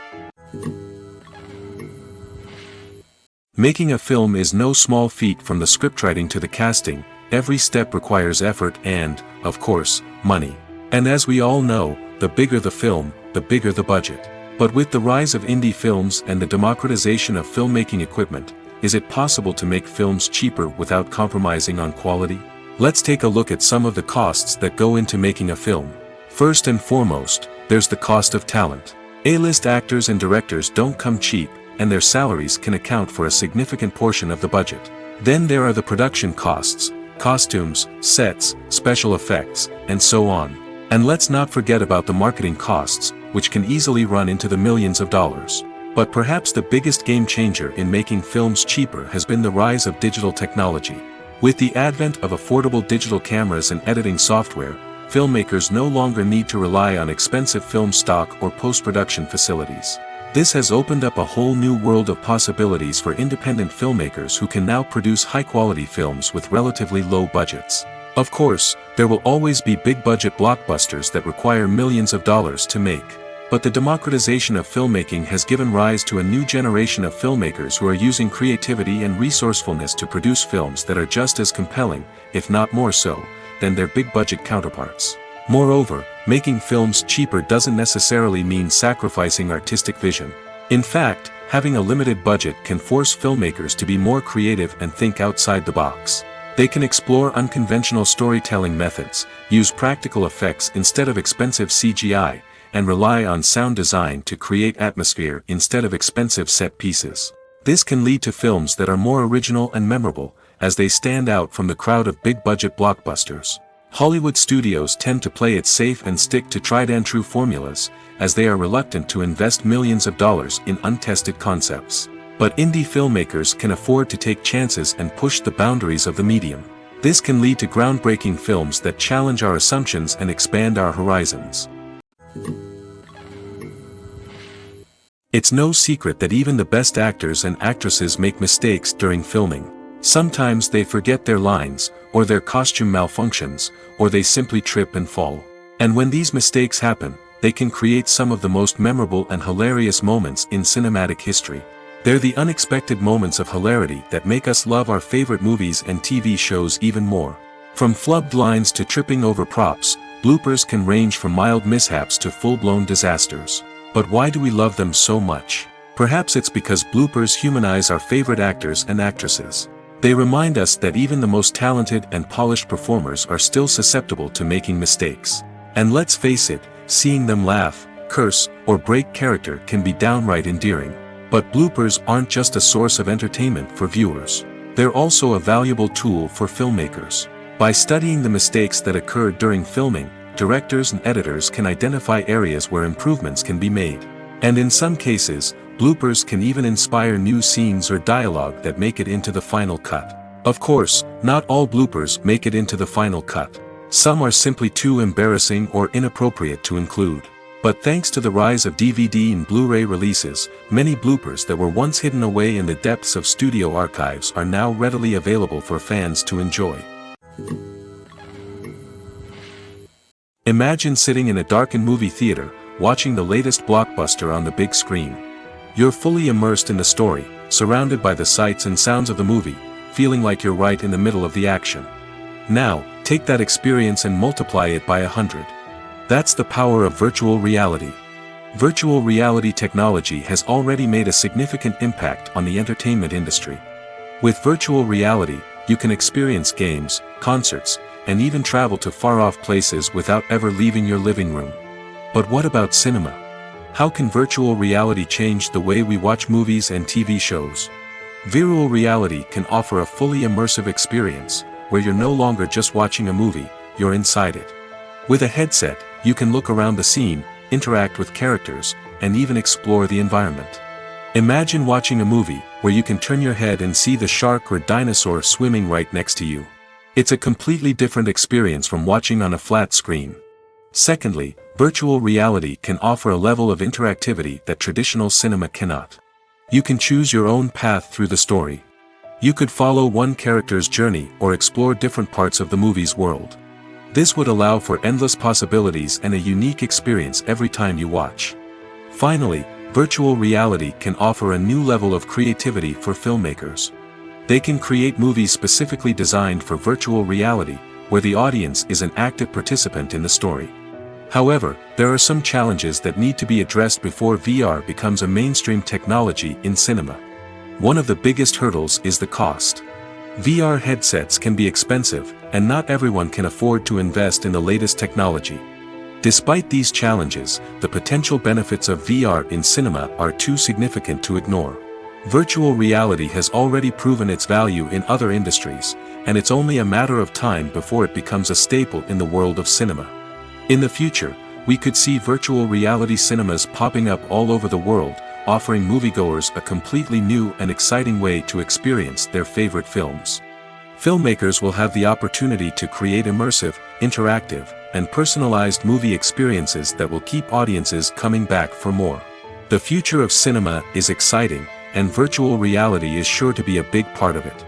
Making a film is no small feat. From the scriptwriting to the casting, every step requires effort and, of course, money. And as we all know, the bigger the film, the bigger the budget. But with the rise of indie films and the democratization of filmmaking equipment, is it possible to make films cheaper without compromising on quality? Let's take a look at some of the costs that go into making a film. First and foremost, there's the cost of talent. A-list actors and directors don't come cheap, and their salaries can account for a significant portion of the budget. Then there are the production costs, costumes, sets, special effects, and so on. And let's not forget about the marketing costs, which can easily run into the millions of dollars. But perhaps the biggest game changer in making films cheaper has been the rise of digital technology. With the advent of affordable digital cameras and editing software, filmmakers no longer need to rely on expensive film stock or post-production facilities. This has opened up a whole new world of possibilities for independent filmmakers who can now produce high-quality films with relatively low budgets. Of course, there will always be big-budget blockbusters that require millions of dollars to make. But the democratization of filmmaking has given rise to a new generation of filmmakers who are using creativity and resourcefulness to produce films that are just as compelling, if not more so, than their big-budget counterparts. Moreover, making films cheaper doesn't necessarily mean sacrificing artistic vision. In fact, having a limited budget can force filmmakers to be more creative and think outside the box. They can explore unconventional storytelling methods, use practical effects instead of expensive CGI, and rely on sound design to create atmosphere instead of expensive set pieces. This can lead to films that are more original and memorable, as they stand out from the crowd of big-budget blockbusters. Hollywood studios tend to play it safe and stick to tried-and-true formulas, as they are reluctant to invest millions of dollars in untested concepts. But indie filmmakers can afford to take chances and push the boundaries of the medium. This can lead to groundbreaking films that challenge our assumptions and expand our horizons. It's no secret that even the best actors and actresses make mistakes during filming. Sometimes they forget their lines, or their costume malfunctions, or they simply trip and fall. And when these mistakes happen, they can create some of the most memorable and hilarious moments in cinematic history. They're the unexpected moments of hilarity that make us love our favorite movies and TV shows even more. From flubbed lines to tripping over props, bloopers can range from mild mishaps to full-blown disasters. But why do we love them so much? Perhaps it's because bloopers humanize our favorite actors and actresses. They remind us that even the most talented and polished performers are still susceptible to making mistakes. And let's face it, seeing them laugh, curse, or break character can be downright endearing. But bloopers aren't just a source of entertainment for viewers. They're also a valuable tool for filmmakers. By studying the mistakes that occurred during filming, directors and editors can identify areas where improvements can be made. And in some cases, bloopers can even inspire new scenes or dialogue that make it into the final cut. Of course, not all bloopers make it into the final cut. Some are simply too embarrassing or inappropriate to include. But thanks to the rise of DVD and Blu-ray releases, many bloopers that were once hidden away in the depths of studio archives are now readily available for fans to enjoy. Imagine sitting in a darkened movie theater, watching the latest blockbuster on the big screen. You're fully immersed in the story, surrounded by the sights and sounds of the movie, feeling like you're right in the middle of the action. Now, take that experience and multiply it by 100. That's the power of virtual reality. Virtual reality technology has already made a significant impact on the entertainment industry. With virtual reality, you can experience games, concerts, and even travel to far-off places without ever leaving your living room. But what about cinema? How can virtual reality change the way we watch movies and TV shows? Virtual reality can offer a fully immersive experience, where you're no longer just watching a movie, you're inside it. With a headset, you can look around the scene, interact with characters, and even explore the environment. Imagine watching a movie, where you can turn your head and see the shark or dinosaur swimming right next to you. It's a completely different experience from watching on a flat screen. Secondly, virtual reality can offer a level of interactivity that traditional cinema cannot. You can choose your own path through the story. You could follow one character's journey or explore different parts of the movie's world. This would allow for endless possibilities and a unique experience every time you watch. Finally, virtual reality can offer a new level of creativity for filmmakers. They can create movies specifically designed for virtual reality, where the audience is an active participant in the story. However, there are some challenges that need to be addressed before VR becomes a mainstream technology in cinema. One of the biggest hurdles is the cost. VR headsets can be expensive, and not everyone can afford to invest in the latest technology. Despite these challenges, the potential benefits of VR in cinema are too significant to ignore. Virtual reality has already proven its value in other industries, and it's only a matter of time before it becomes a staple in the world of cinema. In the future, we could see virtual reality cinemas popping up all over the world, offering moviegoers a completely new and exciting way to experience their favorite films. Filmmakers will have the opportunity to create immersive, interactive, and personalized movie experiences that will keep audiences coming back for more. The future of cinema is exciting, and virtual reality is sure to be a big part of it.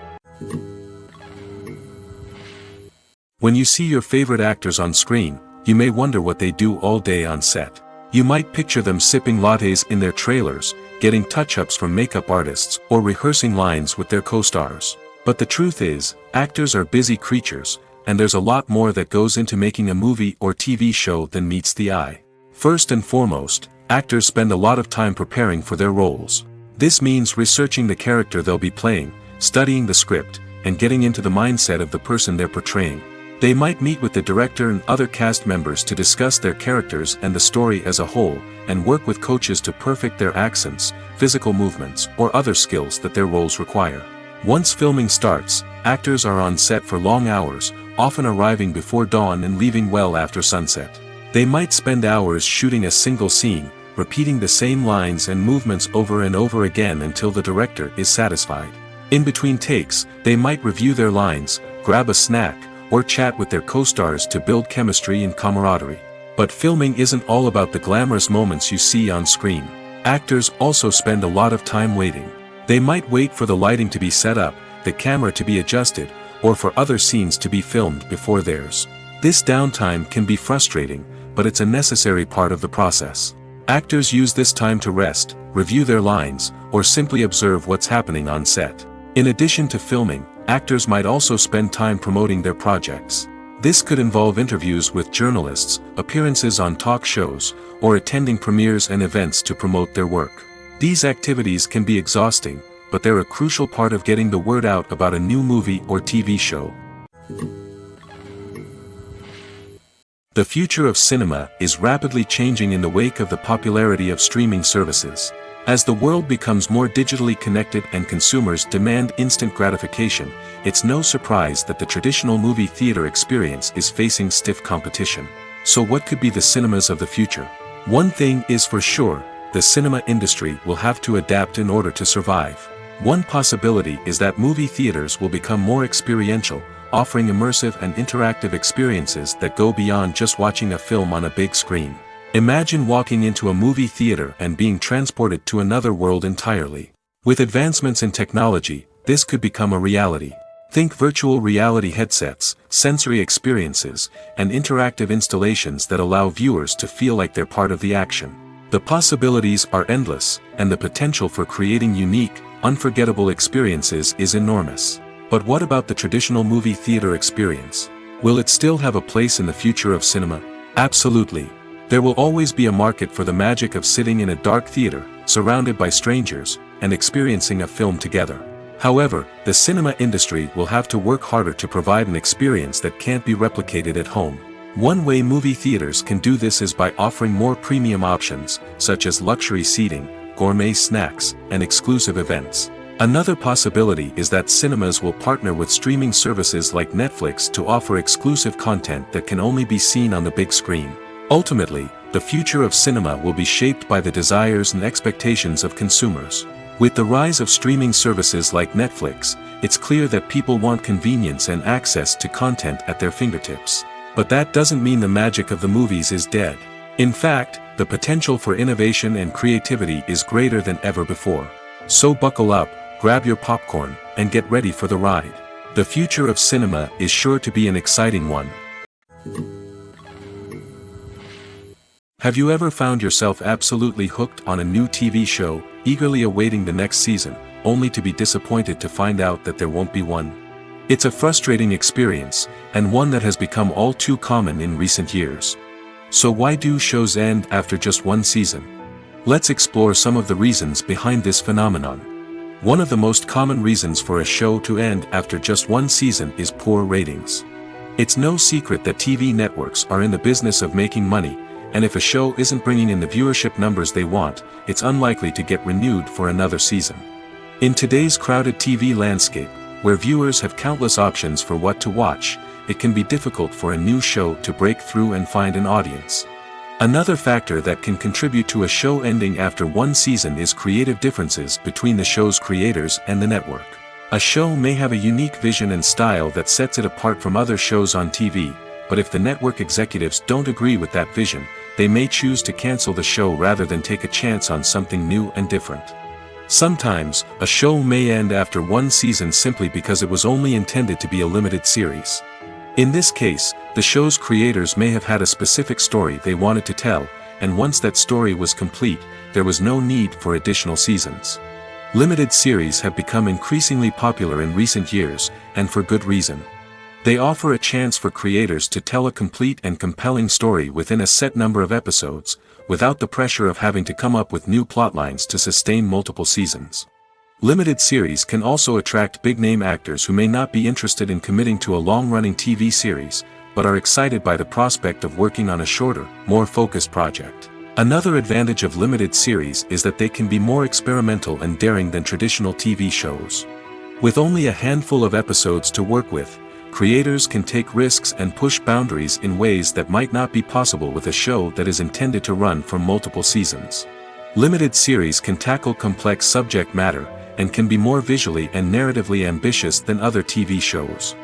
When you see your favorite actors on screen, you may wonder what they do all day on set. You might picture them sipping lattes in their trailers, getting touch-ups from makeup artists, or rehearsing lines with their co-stars. But the truth is, actors are busy creatures, and there's a lot more that goes into making a movie or TV show than meets the eye. First and foremost, actors spend a lot of time preparing for their roles. This means researching the character they'll be playing, studying the script, and getting into the mindset of the person they're portraying. They might meet with the director and other cast members to discuss their characters and the story as a whole, and work with coaches to perfect their accents, physical movements, or other skills that their roles require. Once filming starts, actors are on set for long hours, often arriving before dawn and leaving well after sunset. They might spend hours shooting a single scene, repeating the same lines and movements over and over again until the director is satisfied. In between takes, they might review their lines, grab a snack, or chat with their co-stars to build chemistry and camaraderie. But filming isn't all about the glamorous moments you see on screen. Actors also spend a lot of time waiting. They might wait for the lighting to be set up, the camera to be adjusted, or for other scenes to be filmed before theirs. This downtime can be frustrating, but it's a necessary part of the process. Actors use this time to rest, review their lines, or simply observe what's happening on set. In addition to filming, actors might also spend time promoting their projects. This could involve interviews with journalists, appearances on talk shows, or attending premieres and events to promote their work. These activities can be exhausting, but they're a crucial part of getting the word out about a new movie or TV show. The future of cinema is rapidly changing in the wake of the popularity of streaming services. As the world becomes more digitally connected and consumers demand instant gratification, it's no surprise that the traditional movie theater experience is facing stiff competition. So what could be the cinemas of the future? One thing is for sure, the cinema industry will have to adapt in order to survive. One possibility is that movie theaters will become more experiential, offering immersive and interactive experiences that go beyond just watching a film on a big screen. Imagine walking into a movie theater and being transported to another world entirely. With advancements in technology, this could become a reality. Think virtual reality headsets, sensory experiences, and interactive installations that allow viewers to feel like they're part of the action. The possibilities are endless, and the potential for creating unique, unforgettable experiences is enormous. But what about the traditional movie theater experience? Will it still have a place in the future of cinema? Absolutely. There will always be a market for the magic of sitting in a dark theater, surrounded by strangers, and experiencing a film together. However, the cinema industry will have to work harder to provide an experience that can't be replicated at home. One way movie theaters can do this is by offering more premium options, such as luxury seating, gourmet snacks, and exclusive events. Another possibility is that cinemas will partner with streaming services like Netflix to offer exclusive content that can only be seen on the big screen. Ultimately, the future of cinema will be shaped by the desires and expectations of consumers. With the rise of streaming services like Netflix, it's clear that people want convenience and access to content at their fingertips. But that doesn't mean the magic of the movies is dead. In fact, the potential for innovation and creativity is greater than ever before. So buckle up, grab your popcorn, and get ready for the ride. The future of cinema is sure to be an exciting one. Have you ever found yourself absolutely hooked on a new TV show, eagerly awaiting the next season, only to be disappointed to find out that there won't be one? It's a frustrating experience, and one that has become all too common in recent years. So why do shows end after just one season? Let's explore some of the reasons behind this phenomenon. One of the most common reasons for a show to end after just one season is poor ratings. It's no secret that TV networks are in the business of making money, and if a show isn't bringing in the viewership numbers they want, it's unlikely to get renewed for another season. In today's crowded TV landscape, where viewers have countless options for what to watch, it can be difficult for a new show to break through and find an audience. Another factor that can contribute to a show ending after one season is creative differences between the show's creators and the network. A show may have a unique vision and style that sets it apart from other shows on TV, but if the network executives don't agree with that vision, they may choose to cancel the show rather than take a chance on something new and different. Sometimes, a show may end after one season simply because it was only intended to be a limited series. In this case, the show's creators may have had a specific story they wanted to tell, and once that story was complete, there was no need for additional seasons. Limited series have become increasingly popular in recent years, and for good reason. They offer a chance for creators to tell a complete and compelling story within a set number of episodes, without the pressure of having to come up with new plotlines to sustain multiple seasons. Limited series can also attract big-name actors who may not be interested in committing to a long-running TV series, but are excited by the prospect of working on a shorter, more focused project. Another advantage of limited series is that they can be more experimental and daring than traditional TV shows. With only a handful of episodes to work with, creators can take risks and push boundaries in ways that might not be possible with a show that is intended to run for multiple seasons. Limited series can tackle complex subject matter, and can be more visually and narratively ambitious than other TV shows.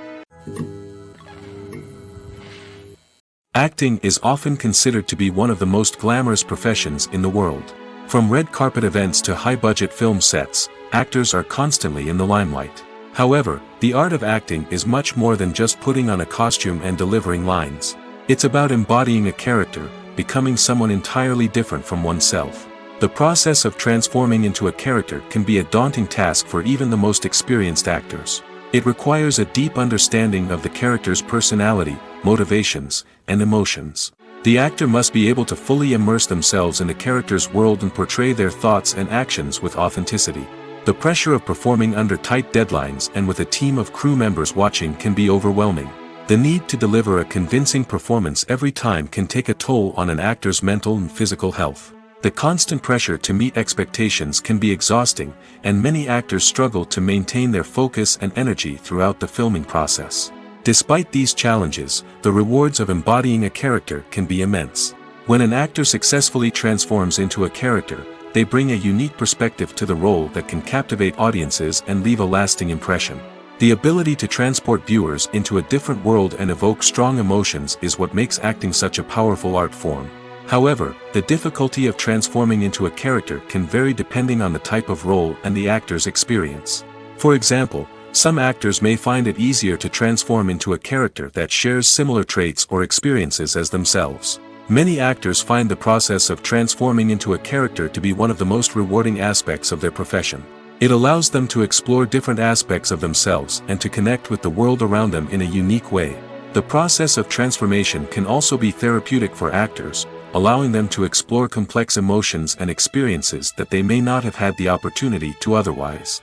Acting is often considered to be one of the most glamorous professions in the world. From red carpet events to high-budget film sets, actors are constantly in the limelight. However, the art of acting is much more than just putting on a costume and delivering lines. It's about embodying a character, becoming someone entirely different from oneself. The process of transforming into a character can be a daunting task for even the most experienced actors. It requires a deep understanding of the character's personality, motivations, and emotions. The actor must be able to fully immerse themselves in the character's world and portray their thoughts and actions with authenticity. The pressure of performing under tight deadlines and with a team of crew members watching can be overwhelming. The need to deliver a convincing performance every time can take a toll on an actor's mental and physical health. The constant pressure to meet expectations can be exhausting, and many actors struggle to maintain their focus and energy throughout the filming process. Despite these challenges, the rewards of embodying a character can be immense. When an actor successfully transforms into a character, they bring a unique perspective to the role that can captivate audiences and leave a lasting impression. The ability to transport viewers into a different world and evoke strong emotions is what makes acting such a powerful art form. However, the difficulty of transforming into a character can vary depending on the type of role and the actor's experience. For example, some actors may find it easier to transform into a character that shares similar traits or experiences as themselves. Many actors find the process of transforming into a character to be one of the most rewarding aspects of their profession. It allows them to explore different aspects of themselves and to connect with the world around them in a unique way. The process of transformation can also be therapeutic for actors, allowing them to explore complex emotions and experiences that they may not have had the opportunity to otherwise.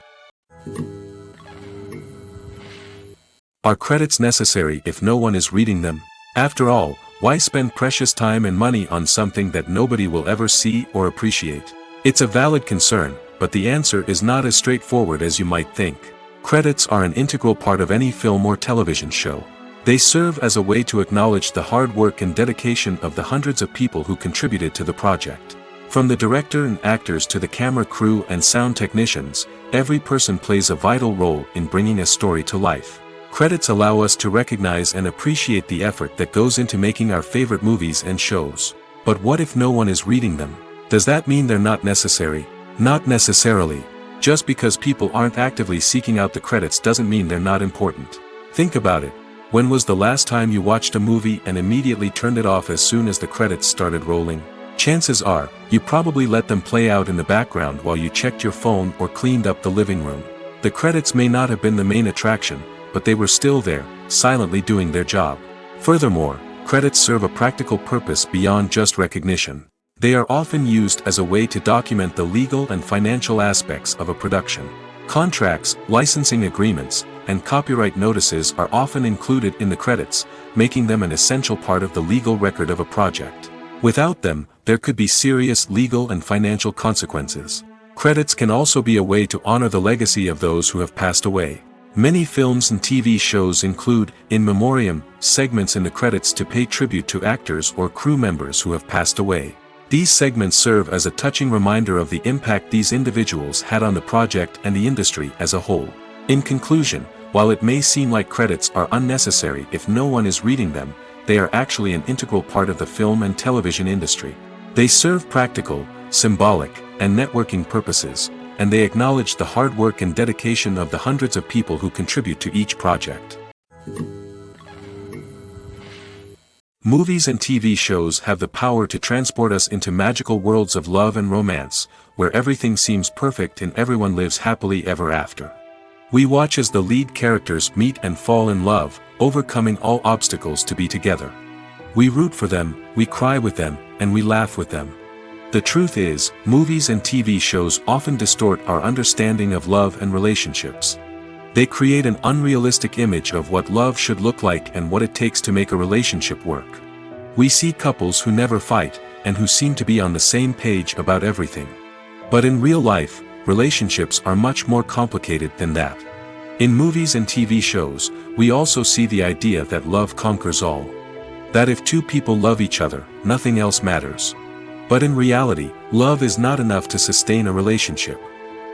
Are credits necessary if no one is reading them? After all, why spend precious time and money on something that nobody will ever see or appreciate? It's a valid concern, but the answer is not as straightforward as you might think. Credits are an integral part of any film or television show. They serve as a way to acknowledge the hard work and dedication of the hundreds of people who contributed to the project. From the director and actors to the camera crew and sound technicians, every person plays a vital role in bringing a story to life. Credits allow us to recognize and appreciate the effort that goes into making our favorite movies and shows. But what if no one is reading them? Does that mean they're not necessary? Not necessarily. Just because people aren't actively seeking out the credits doesn't mean they're not important. Think about it. When was the last time you watched a movie and immediately turned it off as soon as the credits started rolling? Chances are, you probably let them play out in the background while you checked your phone or cleaned up the living room. The credits may not have been the main attraction, but they were still there, silently doing their job. Furthermore, credits serve a practical purpose beyond just recognition. They are often used as a way to document the legal and financial aspects of a production. Contracts, licensing agreements, and copyright notices are often included in the credits, making them an essential part of the legal record of a project. Without them, there could be serious legal and financial consequences. Credits can also be a way to honor the legacy of those who have passed away. Many films and TV shows include, in memoriam, segments in the credits to pay tribute to actors or crew members who have passed away. These segments serve as a touching reminder of the impact these individuals had on the project and the industry as a whole. In conclusion, while it may seem like credits are unnecessary if no one is reading them, they are actually an integral part of the film and television industry. They serve practical, symbolic, and networking purposes, and they acknowledge the hard work and dedication of the hundreds of people who contribute to each project. Movies and TV shows have the power to transport us into magical worlds of love and romance, where everything seems perfect and everyone lives happily ever after. We watch as the lead characters meet and fall in love, overcoming all obstacles to be together. We root for them, we cry with them, and we laugh with them. The truth is, movies and TV shows often distort our understanding of love and relationships. They create an unrealistic image of what love should look like and what it takes to make a relationship work. We see couples who never fight, and who seem to be on the same page about everything. But in real life, relationships are much more complicated than that. In movies and TV shows, we also see the idea that love conquers all. That if two people love each other, nothing else matters. But in reality, love is not enough to sustain a relationship.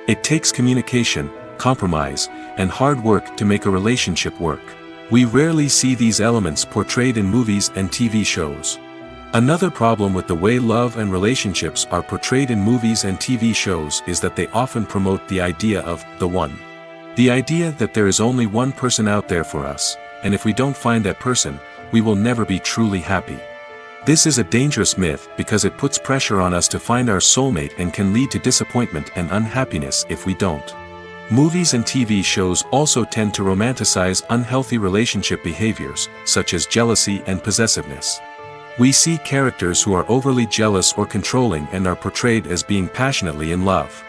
It takes communication, compromise, and hard work to make a relationship work. We rarely see these elements portrayed in movies and TV shows. Another problem with the way love and relationships are portrayed in movies and TV shows is that they often promote the idea of the one. The idea that there is only one person out there for us, and if we don't find that person, we will never be truly happy. This is a dangerous myth because it puts pressure on us to find our soulmate and can lead to disappointment and unhappiness if we don't. Movies and TV shows also tend to romanticize unhealthy relationship behaviors, such as jealousy and possessiveness. We see characters who are overly jealous or controlling and are portrayed as being passionately in love.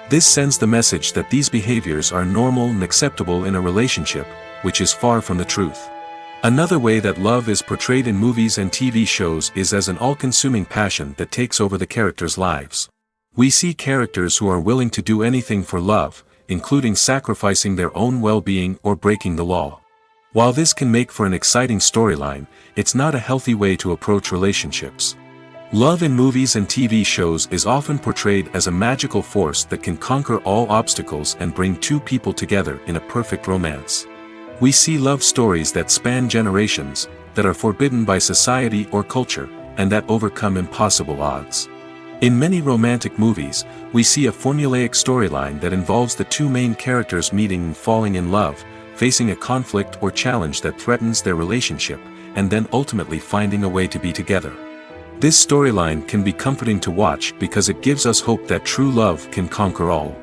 This sends the message that these behaviors are normal and acceptable in a relationship, which is far from the truth. Another way that love is portrayed in movies and TV shows is as an all-consuming passion that takes over the characters' lives. We see characters who are willing to do anything for love, including sacrificing their own well-being or breaking the law. While this can make for an exciting storyline, it's not a healthy way to approach relationships. Love in movies and TV shows is often portrayed as a magical force that can conquer all obstacles and bring two people together in a perfect romance. We see love stories that span generations, that are forbidden by society or culture, and that overcome impossible odds. In many romantic movies, we see a formulaic storyline that involves the two main characters meeting and falling in love, facing a conflict or challenge that threatens their relationship, and then ultimately finding a way to be together. This storyline can be comforting to watch because it gives us hope that true love can conquer all.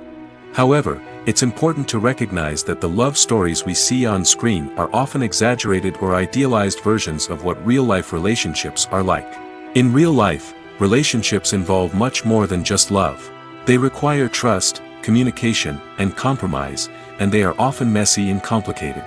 However, it's important to recognize that the love stories we see on screen are often exaggerated or idealized versions of what real-life relationships are like. In real life, relationships involve much more than just love. They require trust, communication, and compromise, and they are often messy and complicated.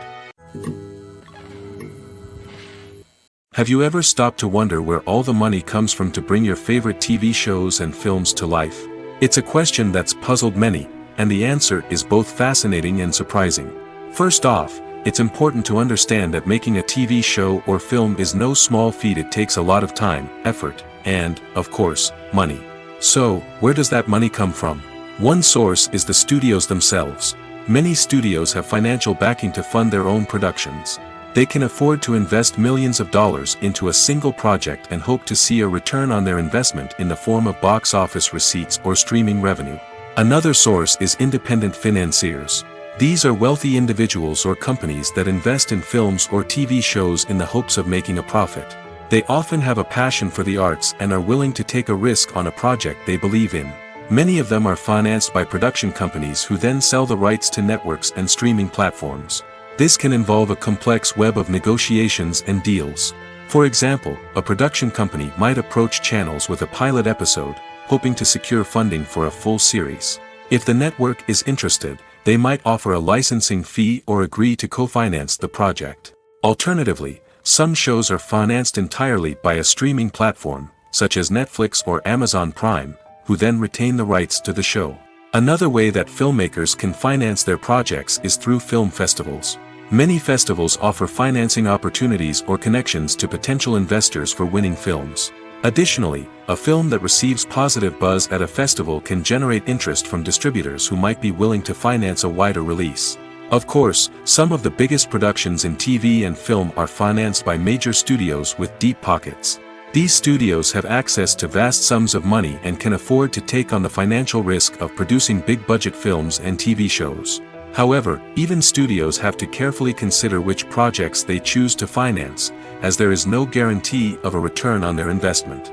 Have you ever stopped to wonder where all the money comes from to bring your favorite TV shows and films to life? It's a question that's puzzled many, and the answer is both fascinating and surprising. First off, it's important to understand that making a TV show or film is no small feat. It takes a lot of time, effort, and, of course, money. So, where does that money come from? One source is the studios themselves. Many studios have financial backing to fund their own productions. They can afford to invest millions of dollars into a single project and hope to see a return on their investment in the form of box office receipts or streaming revenue. Another source is independent financiers. These are wealthy individuals or companies that invest in films or TV shows in the hopes of making a profit. They often have a passion for the arts and are willing to take a risk on a project they believe in. Many of them are financed by production companies who then sell the rights to networks and streaming platforms. This can involve a complex web of negotiations and deals. For example, a production company might approach channels with a pilot episode, hoping to secure funding for a full series. If the network is interested, they might offer a licensing fee or agree to co-finance the project. Alternatively, some shows are financed entirely by a streaming platform, such as Netflix or Amazon Prime, who then retain the rights to the show. Another way that filmmakers can finance their projects is through film festivals. Many festivals offer financing opportunities or connections to potential investors for winning films. Additionally, a film that receives positive buzz at a festival can generate interest from distributors who might be willing to finance a wider release. Of course, some of the biggest productions in TV and film are financed by major studios with deep pockets. These studios have access to vast sums of money and can afford to take on the financial risk of producing big-budget films and TV shows. However, even studios have to carefully consider which projects they choose to finance, as there is no guarantee of a return on their investment.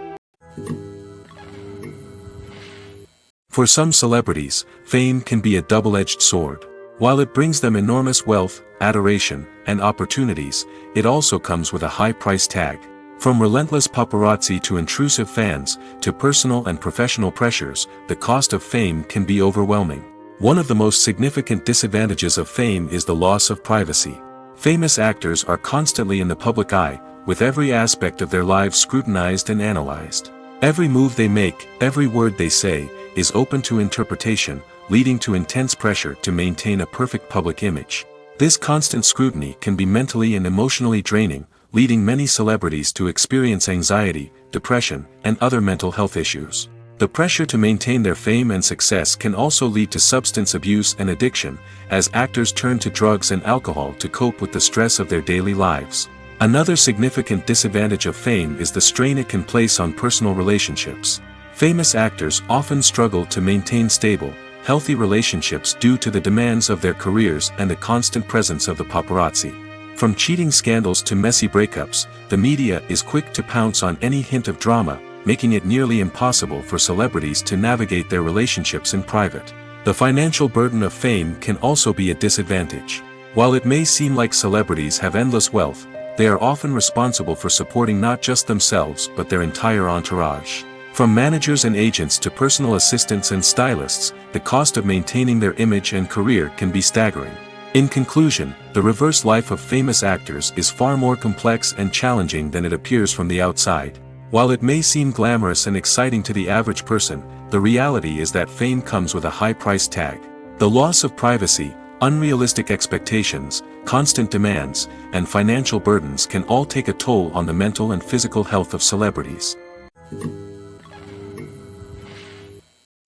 For some celebrities, fame can be a double-edged sword. While it brings them enormous wealth, adoration, and opportunities, it also comes with a high price tag. From relentless paparazzi to intrusive fans, to personal and professional pressures, the cost of fame can be overwhelming. One of the most significant disadvantages of fame is the loss of privacy. Famous actors are constantly in the public eye, with every aspect of their lives scrutinized and analyzed. Every move they make, every word they say, is open to interpretation, leading to intense pressure to maintain a perfect public image. This constant scrutiny can be mentally and emotionally draining, leading many celebrities to experience anxiety, depression, and other mental health issues. The pressure to maintain their fame and success can also lead to substance abuse and addiction, as actors turn to drugs and alcohol to cope with the stress of their daily lives. Another significant disadvantage of fame is the strain it can place on personal relationships. Famous actors often struggle to maintain stable, healthy relationships due to the demands of their careers and the constant presence of the paparazzi. From cheating scandals to messy breakups, the media is quick to pounce on any hint of drama, making it nearly impossible for celebrities to navigate their relationships in private. The financial burden of fame can also be a disadvantage. While it may seem like celebrities have endless wealth, they are often responsible for supporting not just themselves but their entire entourage. From managers and agents to personal assistants and stylists, the cost of maintaining their image and career can be staggering. In conclusion, the reverse life of famous actors is far more complex and challenging than it appears from the outside. While it may seem glamorous and exciting to the average person, the reality is that fame comes with a high price tag. The loss of privacy, unrealistic expectations, constant demands, and financial burdens can all take a toll on the mental and physical health of celebrities.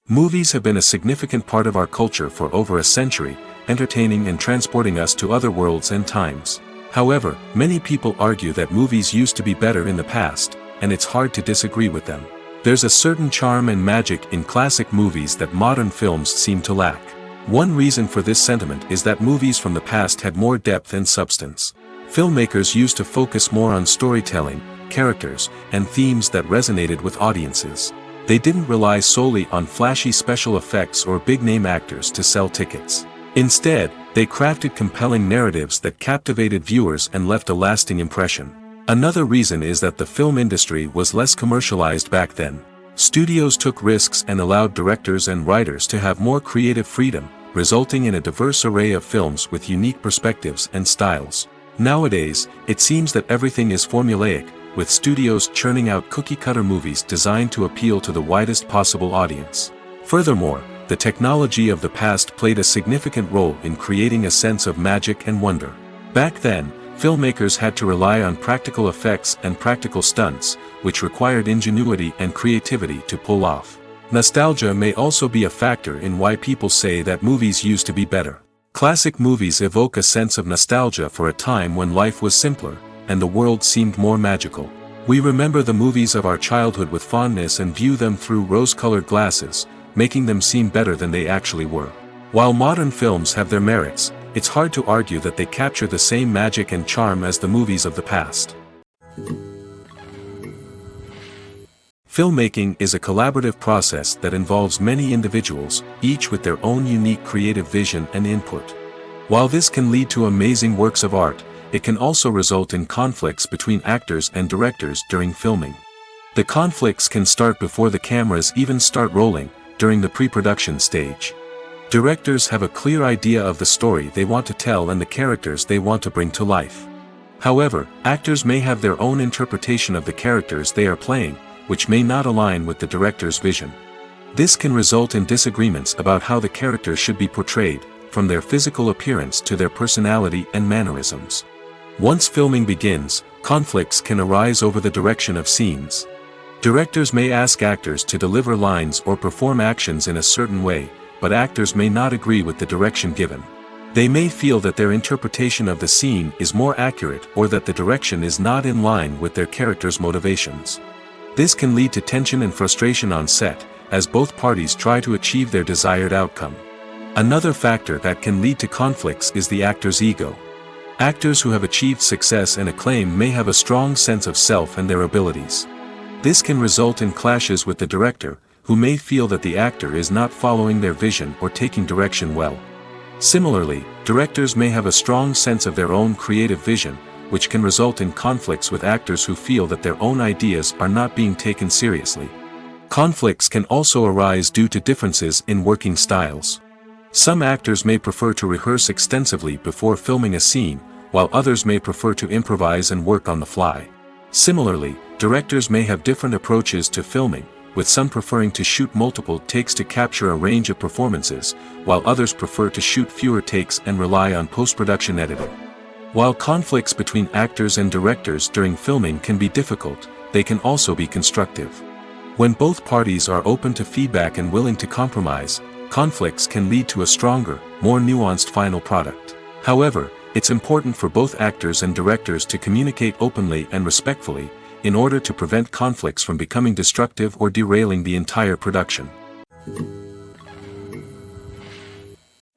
Movies have been a significant part of our culture for over a century, entertaining and transporting us to other worlds and times. However, many people argue that movies used to be better in the past, and it's hard to disagree with them. There's a certain charm and magic in classic movies that modern films seem to lack. One reason for this sentiment is that movies from the past had more depth and substance. Filmmakers used to focus more on storytelling, characters, and themes that resonated with audiences. They didn't rely solely on flashy special effects or big-name actors to sell tickets. Instead, they crafted compelling narratives that captivated viewers and left a lasting impression. Another reason is that the film industry was less commercialized back then. Studios took risks and allowed directors and writers to have more creative freedom, resulting in a diverse array of films with unique perspectives and styles. Nowadays, it seems that everything is formulaic, with studios churning out cookie-cutter movies designed to appeal to the widest possible audience. Furthermore, the technology of the past played a significant role in creating a sense of magic and wonder. Back then, filmmakers had to rely on practical effects and practical stunts, which required ingenuity and creativity to pull off. Nostalgia may also be a factor in why people say that movies used to be better. Classic movies evoke a sense of nostalgia for a time when life was simpler, and the world seemed more magical. We remember the movies of our childhood with fondness and view them through rose-colored glasses, making them seem better than they actually were. While modern films have their merits, it's hard to argue that they capture the same magic and charm as the movies of the past. Filmmaking is a collaborative process that involves many individuals, each with their own unique creative vision and input. While this can lead to amazing works of art, it can also result in conflicts between actors and directors during filming. The conflicts can start before the cameras even start rolling, during the pre-production stage. Directors have a clear idea of the story they want to tell and the characters they want to bring to life. However, actors may have their own interpretation of the characters they are playing, which may not align with the director's vision. This can result in disagreements about how the characters should be portrayed, from their physical appearance to their personality and mannerisms. Once filming begins, conflicts can arise over the direction of scenes. Directors may ask actors to deliver lines or perform actions in a certain way, but actors may not agree with the direction given. They may feel that their interpretation of the scene is more accurate or that the direction is not in line with their character's motivations. This can lead to tension and frustration on set, as both parties try to achieve their desired outcome. Another factor that can lead to conflicts is the actor's ego. Actors who have achieved success and acclaim may have a strong sense of self and their abilities. This can result in clashes with the director, who may feel that the actor is not following their vision or taking direction well. Similarly, directors may have a strong sense of their own creative vision, which can result in conflicts with actors who feel that their own ideas are not being taken seriously. Conflicts can also arise due to differences in working styles. Some actors may prefer to rehearse extensively before filming a scene, while others may prefer to improvise and work on the fly. Similarly, directors may have different approaches to filming, with some preferring to shoot multiple takes to capture a range of performances, while others prefer to shoot fewer takes and rely on post-production editing. While conflicts between actors and directors during filming can be difficult, they can also be constructive. When both parties are open to feedback and willing to compromise, conflicts can lead to a stronger, more nuanced final product. However, It's important for both actors and directors to communicate openly and respectfully, in order to prevent conflicts from becoming destructive or derailing the entire production.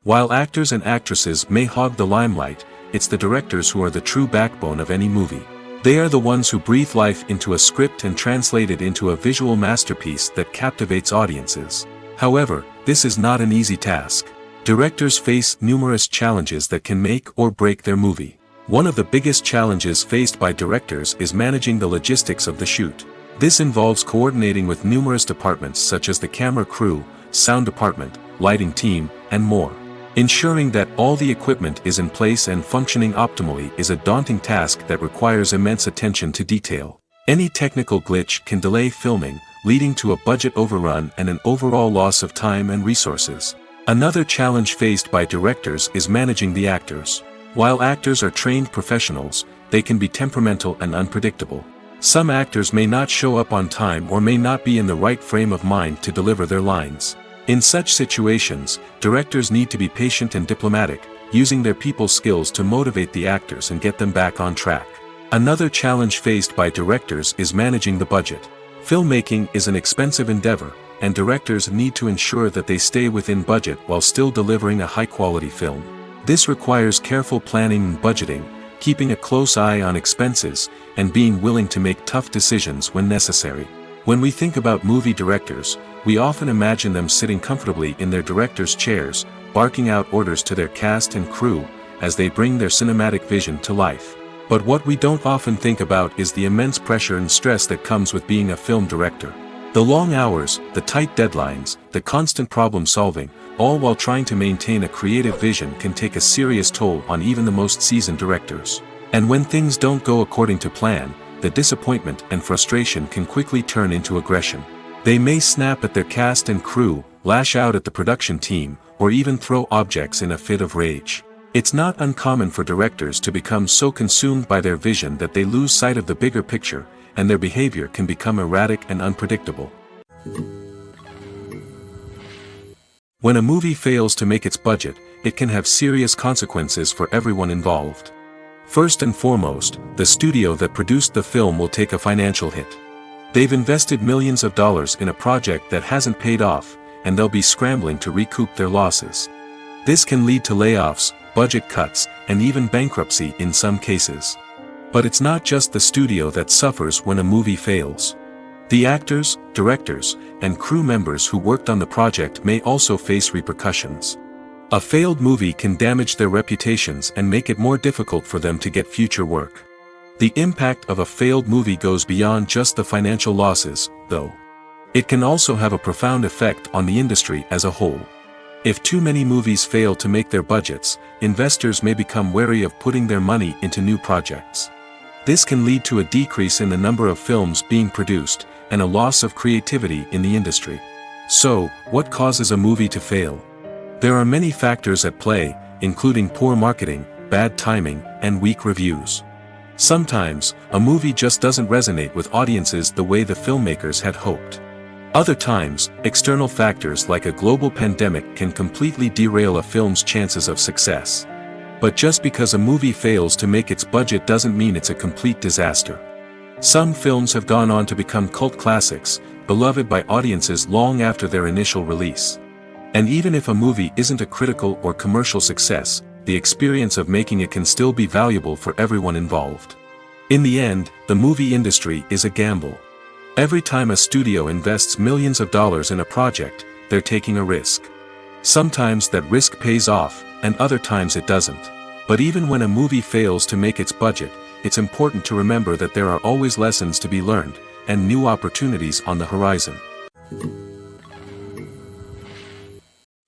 While actors and actresses may hog the limelight, it's the directors who are the true backbone of any movie. They are the ones who breathe life into a script and translate it into a visual masterpiece that captivates audiences. However, this is not an easy task. Directors face numerous challenges that can make or break their movie. One of the biggest challenges faced by directors is managing the logistics of the shoot. This involves coordinating with numerous departments such as the camera crew, sound department, lighting team, and more. Ensuring that all the equipment is in place and functioning optimally is a daunting task that requires immense attention to detail. Any technical glitch can delay filming, leading to a budget overrun and an overall loss of time and resources. Another challenge faced by directors is managing the actors. While actors are trained professionals, they can be temperamental and unpredictable. Some actors may not show up on time or may not be in the right frame of mind to deliver their lines. In such situations, directors need to be patient and diplomatic, using their people skills to motivate the actors and get them back on track. Another challenge faced by directors is managing the budget. Filmmaking is an expensive endeavor, and directors need to ensure that they stay within budget while still delivering a high-quality film. This requires careful planning and budgeting, keeping a close eye on expenses, and being willing to make tough decisions when necessary. When we think about movie directors, we often imagine them sitting comfortably in their director's chairs, barking out orders to their cast and crew, as they bring their cinematic vision to life. But what we don't often think about is the immense pressure and stress that comes with being a film director. The long hours, the tight deadlines, the constant problem solving, all while trying to maintain a creative vision can take a serious toll on even the most seasoned directors. And when things don't go according to plan, the disappointment and frustration can quickly turn into aggression. They may snap at their cast and crew, lash out at the production team, or even throw objects in a fit of rage. It's not uncommon for directors to become so consumed by their vision that they lose sight of the bigger picture, and their behavior can become erratic and unpredictable. When a movie fails to make its budget, it can have serious consequences for everyone involved. First and foremost, the studio that produced the film will take a financial hit. They've invested millions of dollars in a project that hasn't paid off, and they'll be scrambling to recoup their losses. This can lead to layoffs, budget cuts, and even bankruptcy in some cases. But it's not just the studio that suffers when a movie fails. The actors, directors, and crew members who worked on the project may also face repercussions. A failed movie can damage their reputations and make it more difficult for them to get future work. The impact of a failed movie goes beyond just the financial losses, though. It can also have a profound effect on the industry as a whole. If too many movies fail to make their budgets, investors may become wary of putting their money into new projects. This can lead to a decrease in the number of films being produced, and a loss of creativity in the industry. So, what causes a movie to fail? There are many factors at play, including poor marketing, bad timing, and weak reviews. Sometimes, a movie just doesn't resonate with audiences the way the filmmakers had hoped. Other times, external factors like a global pandemic can completely derail a film's chances of success. But just because a movie fails to make its budget doesn't mean it's a complete disaster. Some films have gone on to become cult classics, beloved by audiences long after their initial release. And even if a movie isn't a critical or commercial success, the experience of making it can still be valuable for everyone involved. In the end, the movie industry is a gamble. Every time a studio invests millions of dollars in a project, they're taking a risk. Sometimes that risk pays off, and other times it doesn't. But even when a movie fails to make its budget, it's important to remember that there are always lessons to be learned, and new opportunities on the horizon.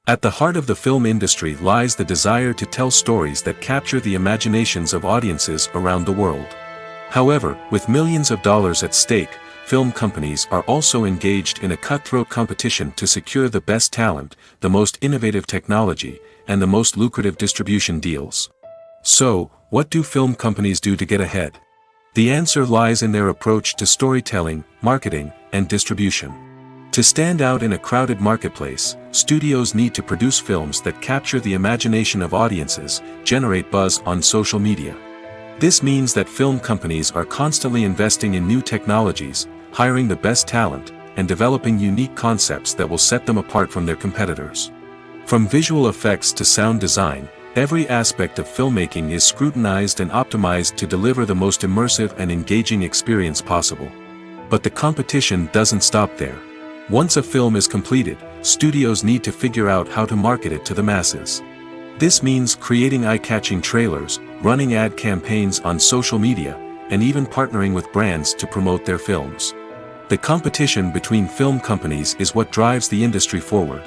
At the heart of the film industry lies the desire to tell stories that capture the imaginations of audiences around the world. However, with millions of dollars at stake, film companies are also engaged in a cutthroat competition to secure the best talent, the most innovative technology, and the most lucrative distribution deals. So, what do film companies do to get ahead? The answer lies in their approach to storytelling, marketing, and distribution. To stand out in a crowded marketplace, studios need to produce films that capture the imagination of audiences, generate buzz on social media. This means that film companies are constantly investing in new technologies, hiring the best talent, and developing unique concepts that will set them apart from their competitors. From visual effects to sound design, every aspect of filmmaking is scrutinized and optimized to deliver the most immersive and engaging experience possible. But the competition doesn't stop there. Once a film is completed, studios need to figure out how to market it to the masses. This means creating eye-catching trailers, running ad campaigns on social media, and even partnering with brands to promote their films. The competition between film companies is what drives the industry forward.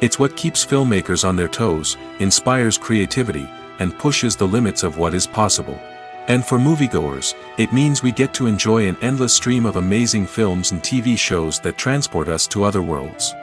It's what keeps filmmakers on their toes, inspires creativity, and pushes the limits of what is possible. And for moviegoers, it means we get to enjoy an endless stream of amazing films and TV shows that transport us to other worlds.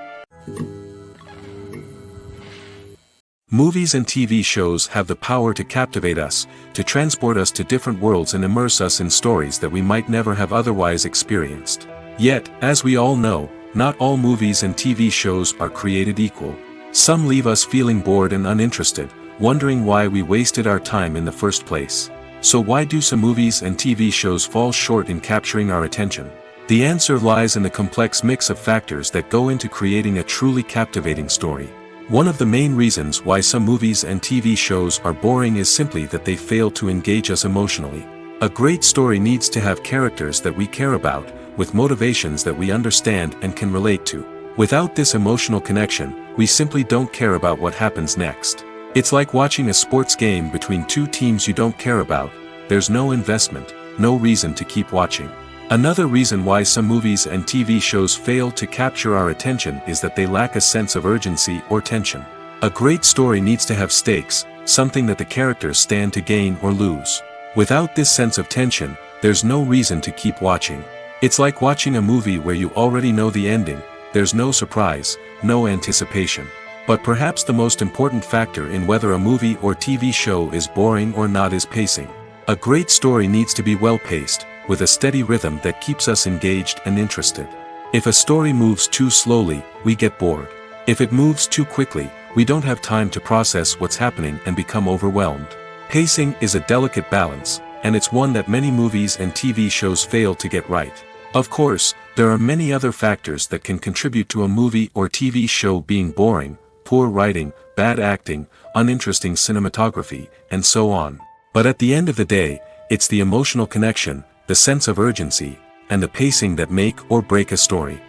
Movies and TV shows have the power to captivate us, to transport us to different worlds and immerse us in stories that we might never have otherwise experienced. Yet, as we all know, not all movies and TV shows are created equal. Some leave us feeling bored and uninterested, wondering why we wasted our time in the first place. So why do some movies and TV shows fall short in capturing our attention? The answer lies in the complex mix of factors that go into creating a truly captivating story. One of the main reasons why some movies and TV shows are boring is simply that they fail to engage us emotionally. A great story needs to have characters that we care about, with motivations that we understand and can relate to. Without this emotional connection, we simply don't care about what happens next. It's like watching a sports game between two teams you don't care about. There's no investment, no reason to keep watching. Another reason why some movies and TV shows fail to capture our attention is that they lack a sense of urgency or tension. A great story needs to have stakes, something that the characters stand to gain or lose. Without this sense of tension, there's no reason to keep watching. It's like watching a movie where you already know the ending. There's no surprise, no anticipation. But perhaps the most important factor in whether a movie or TV show is boring or not is pacing. A great story needs to be well-paced, with a steady rhythm that keeps us engaged and interested. If a story moves too slowly, we get bored. If it moves too quickly, we don't have time to process what's happening and become overwhelmed. Pacing is a delicate balance, and it's one that many movies and TV shows fail to get right. Of course, there are many other factors that can contribute to a movie or TV show being boring: poor writing, bad acting, uninteresting cinematography, and so on. But at the end of the day, it's the emotional connection, the sense of urgency, and the pacing that make or break a story.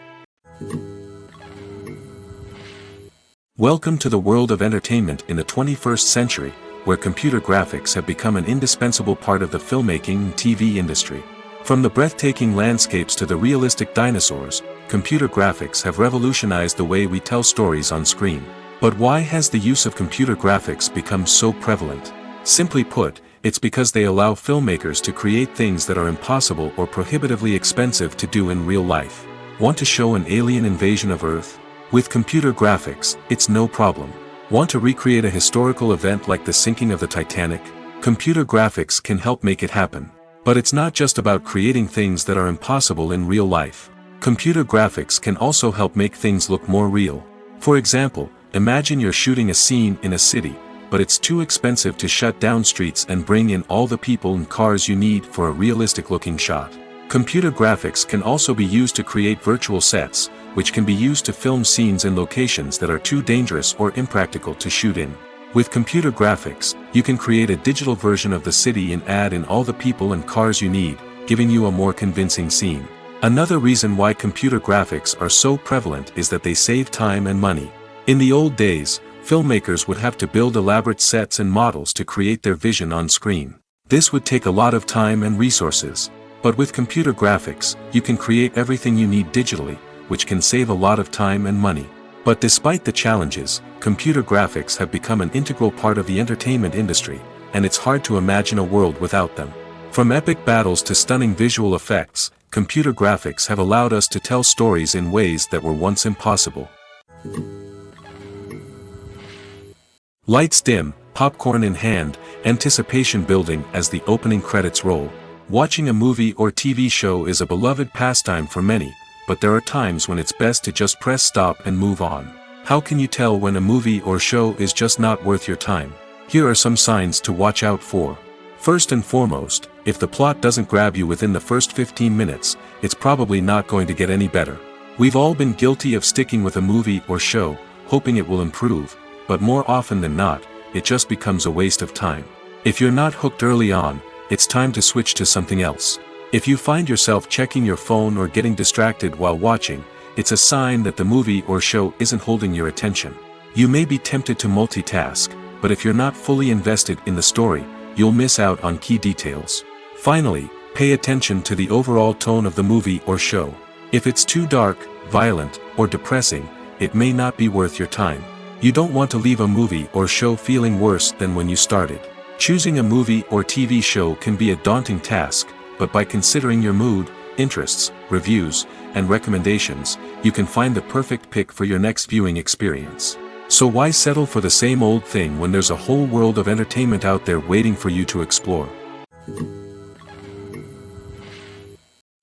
Welcome to the world of entertainment in the 21st century, where computer graphics have become an indispensable part of the filmmaking and TV industry. From the breathtaking landscapes to the realistic dinosaurs, computer graphics have revolutionized the way we tell stories on screen. But why has the use of computer graphics become so prevalent? Simply put, it's because they allow filmmakers to create things that are impossible or prohibitively expensive to do in real life. Want to show an alien invasion of Earth? With computer graphics, it's no problem. Want to recreate a historical event like the sinking of the Titanic? Computer graphics can help make it happen. But it's not just about creating things that are impossible in real life. Computer graphics can also help make things look more real. For example, imagine you're shooting a scene in a city, but it's too expensive to shut down streets and bring in all the people and cars you need for a realistic-looking shot. Computer graphics can also be used to create virtual sets, which can be used to film scenes in locations that are too dangerous or impractical to shoot in. With computer graphics, you can create a digital version of the city and add in all the people and cars you need, giving you a more convincing scene. Another reason why computer graphics are so prevalent is that they save time and money. In the old days, filmmakers would have to build elaborate sets and models to create their vision on screen. This would take a lot of time and resources. But with computer graphics, you can create everything you need digitally, which can save a lot of time and money. But despite the challenges, computer graphics have become an integral part of the entertainment industry, and it's hard to imagine a world without them. From epic battles to stunning visual effects, computer graphics have allowed us to tell stories in ways that were once impossible. Lights dim, popcorn in hand, anticipation building as the opening credits roll. Watching a movie or TV show is a beloved pastime for many, but there are times when it's best to just press stop and move on. How can you tell when a movie or show is just not worth your time? Here are some signs to watch out for. First and foremost, if the plot doesn't grab you within the first 15 minutes, it's probably not going to get any better. We've all been guilty of sticking with a movie or show, hoping it will improve, but more often than not, it just becomes a waste of time. If you're not hooked early on, it's time to switch to something else. If you find yourself checking your phone or getting distracted while watching, it's a sign that the movie or show isn't holding your attention. You may be tempted to multitask, but if you're not fully invested in the story, you'll miss out on key details. Finally, pay attention to the overall tone of the movie or show. If it's too dark, violent, or depressing, it may not be worth your time. You don't want to leave a movie or show feeling worse than when you started. Choosing a movie or TV show can be a daunting task, but by considering your mood, interests, reviews, and recommendations, you can find the perfect pick for your next viewing experience. So why settle for the same old thing when there's a whole world of entertainment out there waiting for you to explore?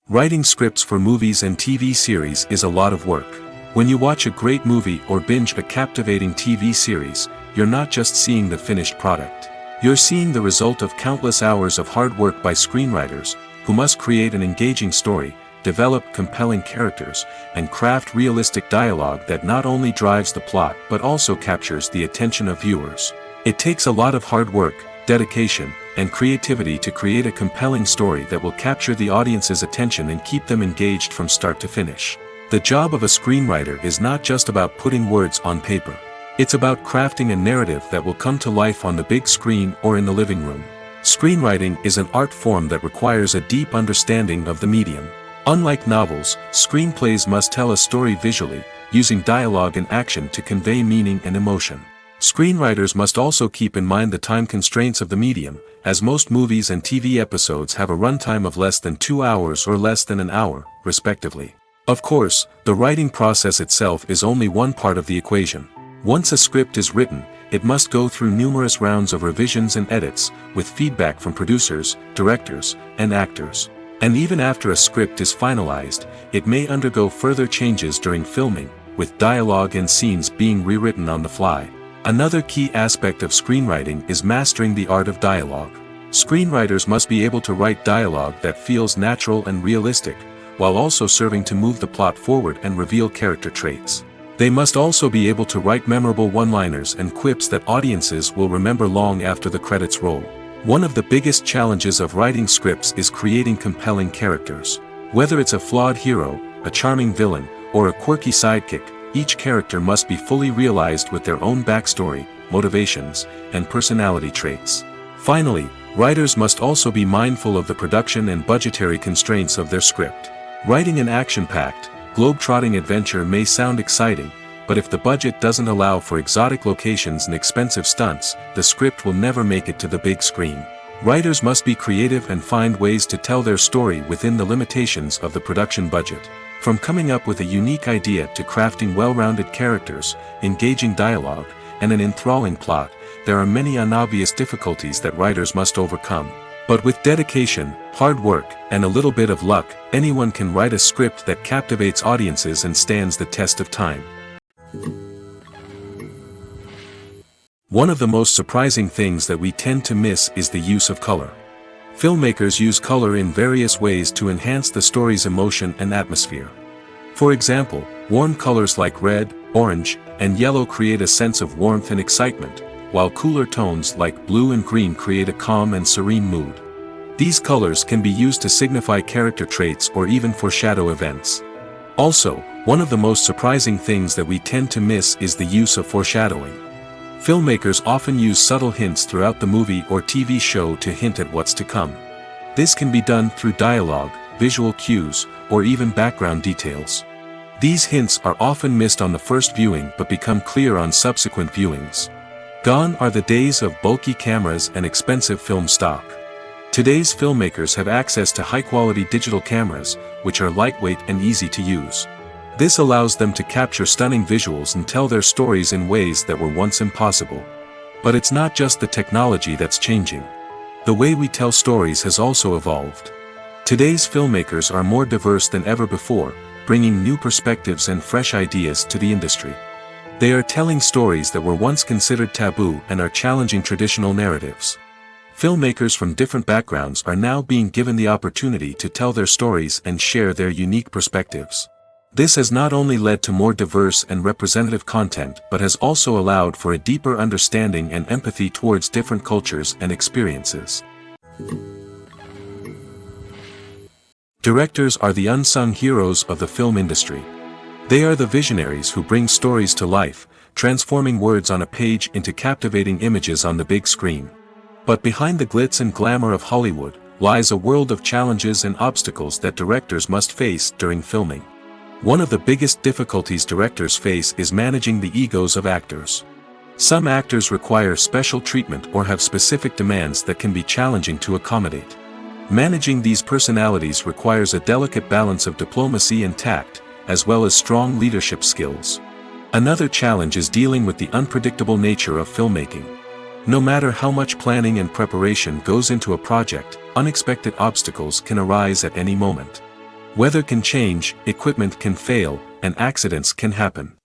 Writing scripts for movies and TV series is a lot of work. When you watch a great movie or binge a captivating TV series, you're not just seeing the finished product. You're seeing the result of countless hours of hard work by screenwriters, who must create an engaging story, develop compelling characters, and craft realistic dialogue that not only drives the plot but also captures the attention of viewers. It takes a lot of hard work, dedication, and creativity to create a compelling story that will capture the audience's attention and keep them engaged from start to finish. The job of a screenwriter is not just about putting words on paper. It's about crafting a narrative that will come to life on the big screen or in the living room. Screenwriting is an art form that requires a deep understanding of the medium. Unlike novels, screenplays must tell a story visually, using dialogue and action to convey meaning and emotion. Screenwriters must also keep in mind the time constraints of the medium, as most movies and TV episodes have a runtime of less than 2 hours or less than an hour, respectively. Of course, the writing process itself is only one part of the equation. Once a script is written, it must go through numerous rounds of revisions and edits, with feedback from producers, directors, and actors. And even after a script is finalized, it may undergo further changes during filming, with dialogue and scenes being rewritten on the fly. Another key aspect of screenwriting is mastering the art of dialogue. Screenwriters must be able to write dialogue that feels natural and realistic, while also serving to move the plot forward and reveal character traits. They must also be able to write memorable one-liners and quips that audiences will remember long after the credits roll. One of the biggest challenges of writing scripts is creating compelling characters. Whether it's a flawed hero, a charming villain, or a quirky sidekick, each character must be fully realized with their own backstory, motivations, and personality traits. Finally, writers must also be mindful of the production and budgetary constraints of their script. Writing an action-packed, globe-trotting adventure may sound exciting, but if the budget doesn't allow for exotic locations and expensive stunts, the script will never make it to the big screen. Writers must be creative and find ways to tell their story within the limitations of the production budget. From coming up with a unique idea to crafting well-rounded characters, engaging dialogue, and an enthralling plot, there are many unobvious difficulties that writers must overcome. But with dedication, hard work, and a little bit of luck, anyone can write a script that captivates audiences and stands the test of time. One of the most surprising things that we tend to miss is the use of color. Filmmakers use color in various ways to enhance the story's emotion and atmosphere. For example, warm colors like red, orange, and yellow create a sense of warmth and excitement, while cooler tones like blue and green create a calm and serene mood. These colors can be used to signify character traits or even foreshadow events. Also, one of the most surprising things that we tend to miss is the use of foreshadowing. Filmmakers often use subtle hints throughout the movie or TV show to hint at what's to come. This can be done through dialogue, visual cues, or even background details. These hints are often missed on the first viewing but become clear on subsequent viewings. Gone are the days of bulky cameras and expensive film stock. Today's filmmakers have access to high-quality digital cameras, which are lightweight and easy to use. This allows them to capture stunning visuals and tell their stories in ways that were once impossible. But it's not just the technology that's changing. The way we tell stories has also evolved. Today's filmmakers are more diverse than ever before, bringing new perspectives and fresh ideas to the industry. They are telling stories that were once considered taboo and are challenging traditional narratives. Filmmakers from different backgrounds are now being given the opportunity to tell their stories and share their unique perspectives. This has not only led to more diverse and representative content but has also allowed for a deeper understanding and empathy towards different cultures and experiences. Directors are the unsung heroes of the film industry. They are the visionaries who bring stories to life, transforming words on a page into captivating images on the big screen. But behind the glitz and glamour of Hollywood lies a world of challenges and obstacles that directors must face during filming. One of the biggest difficulties directors face is managing the egos of actors. Some actors require special treatment or have specific demands that can be challenging to accommodate. Managing these personalities requires a delicate balance of diplomacy and tact, as well as strong leadership skills. Another challenge is dealing with the unpredictable nature of filmmaking. No matter how much planning and preparation goes into a project, unexpected obstacles can arise at any moment. Weather can change, equipment can fail, and accidents can happen.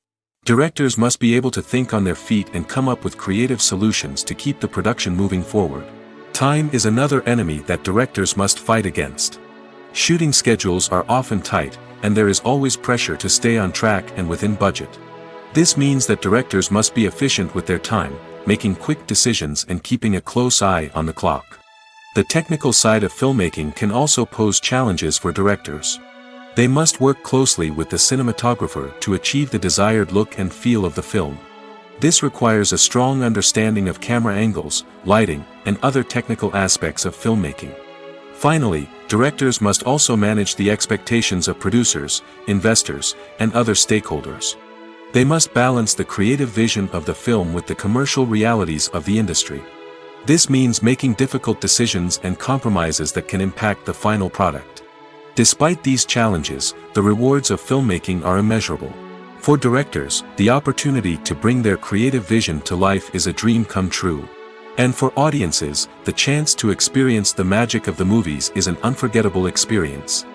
Directors must be able to think on their feet and come up with creative solutions to keep the production moving forward. Time is another enemy that directors must fight against. Shooting schedules are often tight, and there is always pressure to stay on track and within budget. This means that directors must be efficient with their time, making quick decisions and keeping a close eye on the clock. The technical side of filmmaking can also pose challenges for directors. They must work closely with the cinematographer to achieve the desired look and feel of the film. This requires a strong understanding of camera angles, lighting, and other technical aspects of filmmaking. Finally, directors must also manage the expectations of producers, investors, and other stakeholders. They must balance the creative vision of the film with the commercial realities of the industry. This means making difficult decisions and compromises that can impact the final product. Despite these challenges, the rewards of filmmaking are immeasurable. For directors, the opportunity to bring their creative vision to life is a dream come true. And for audiences, the chance to experience the magic of the movies is an unforgettable experience.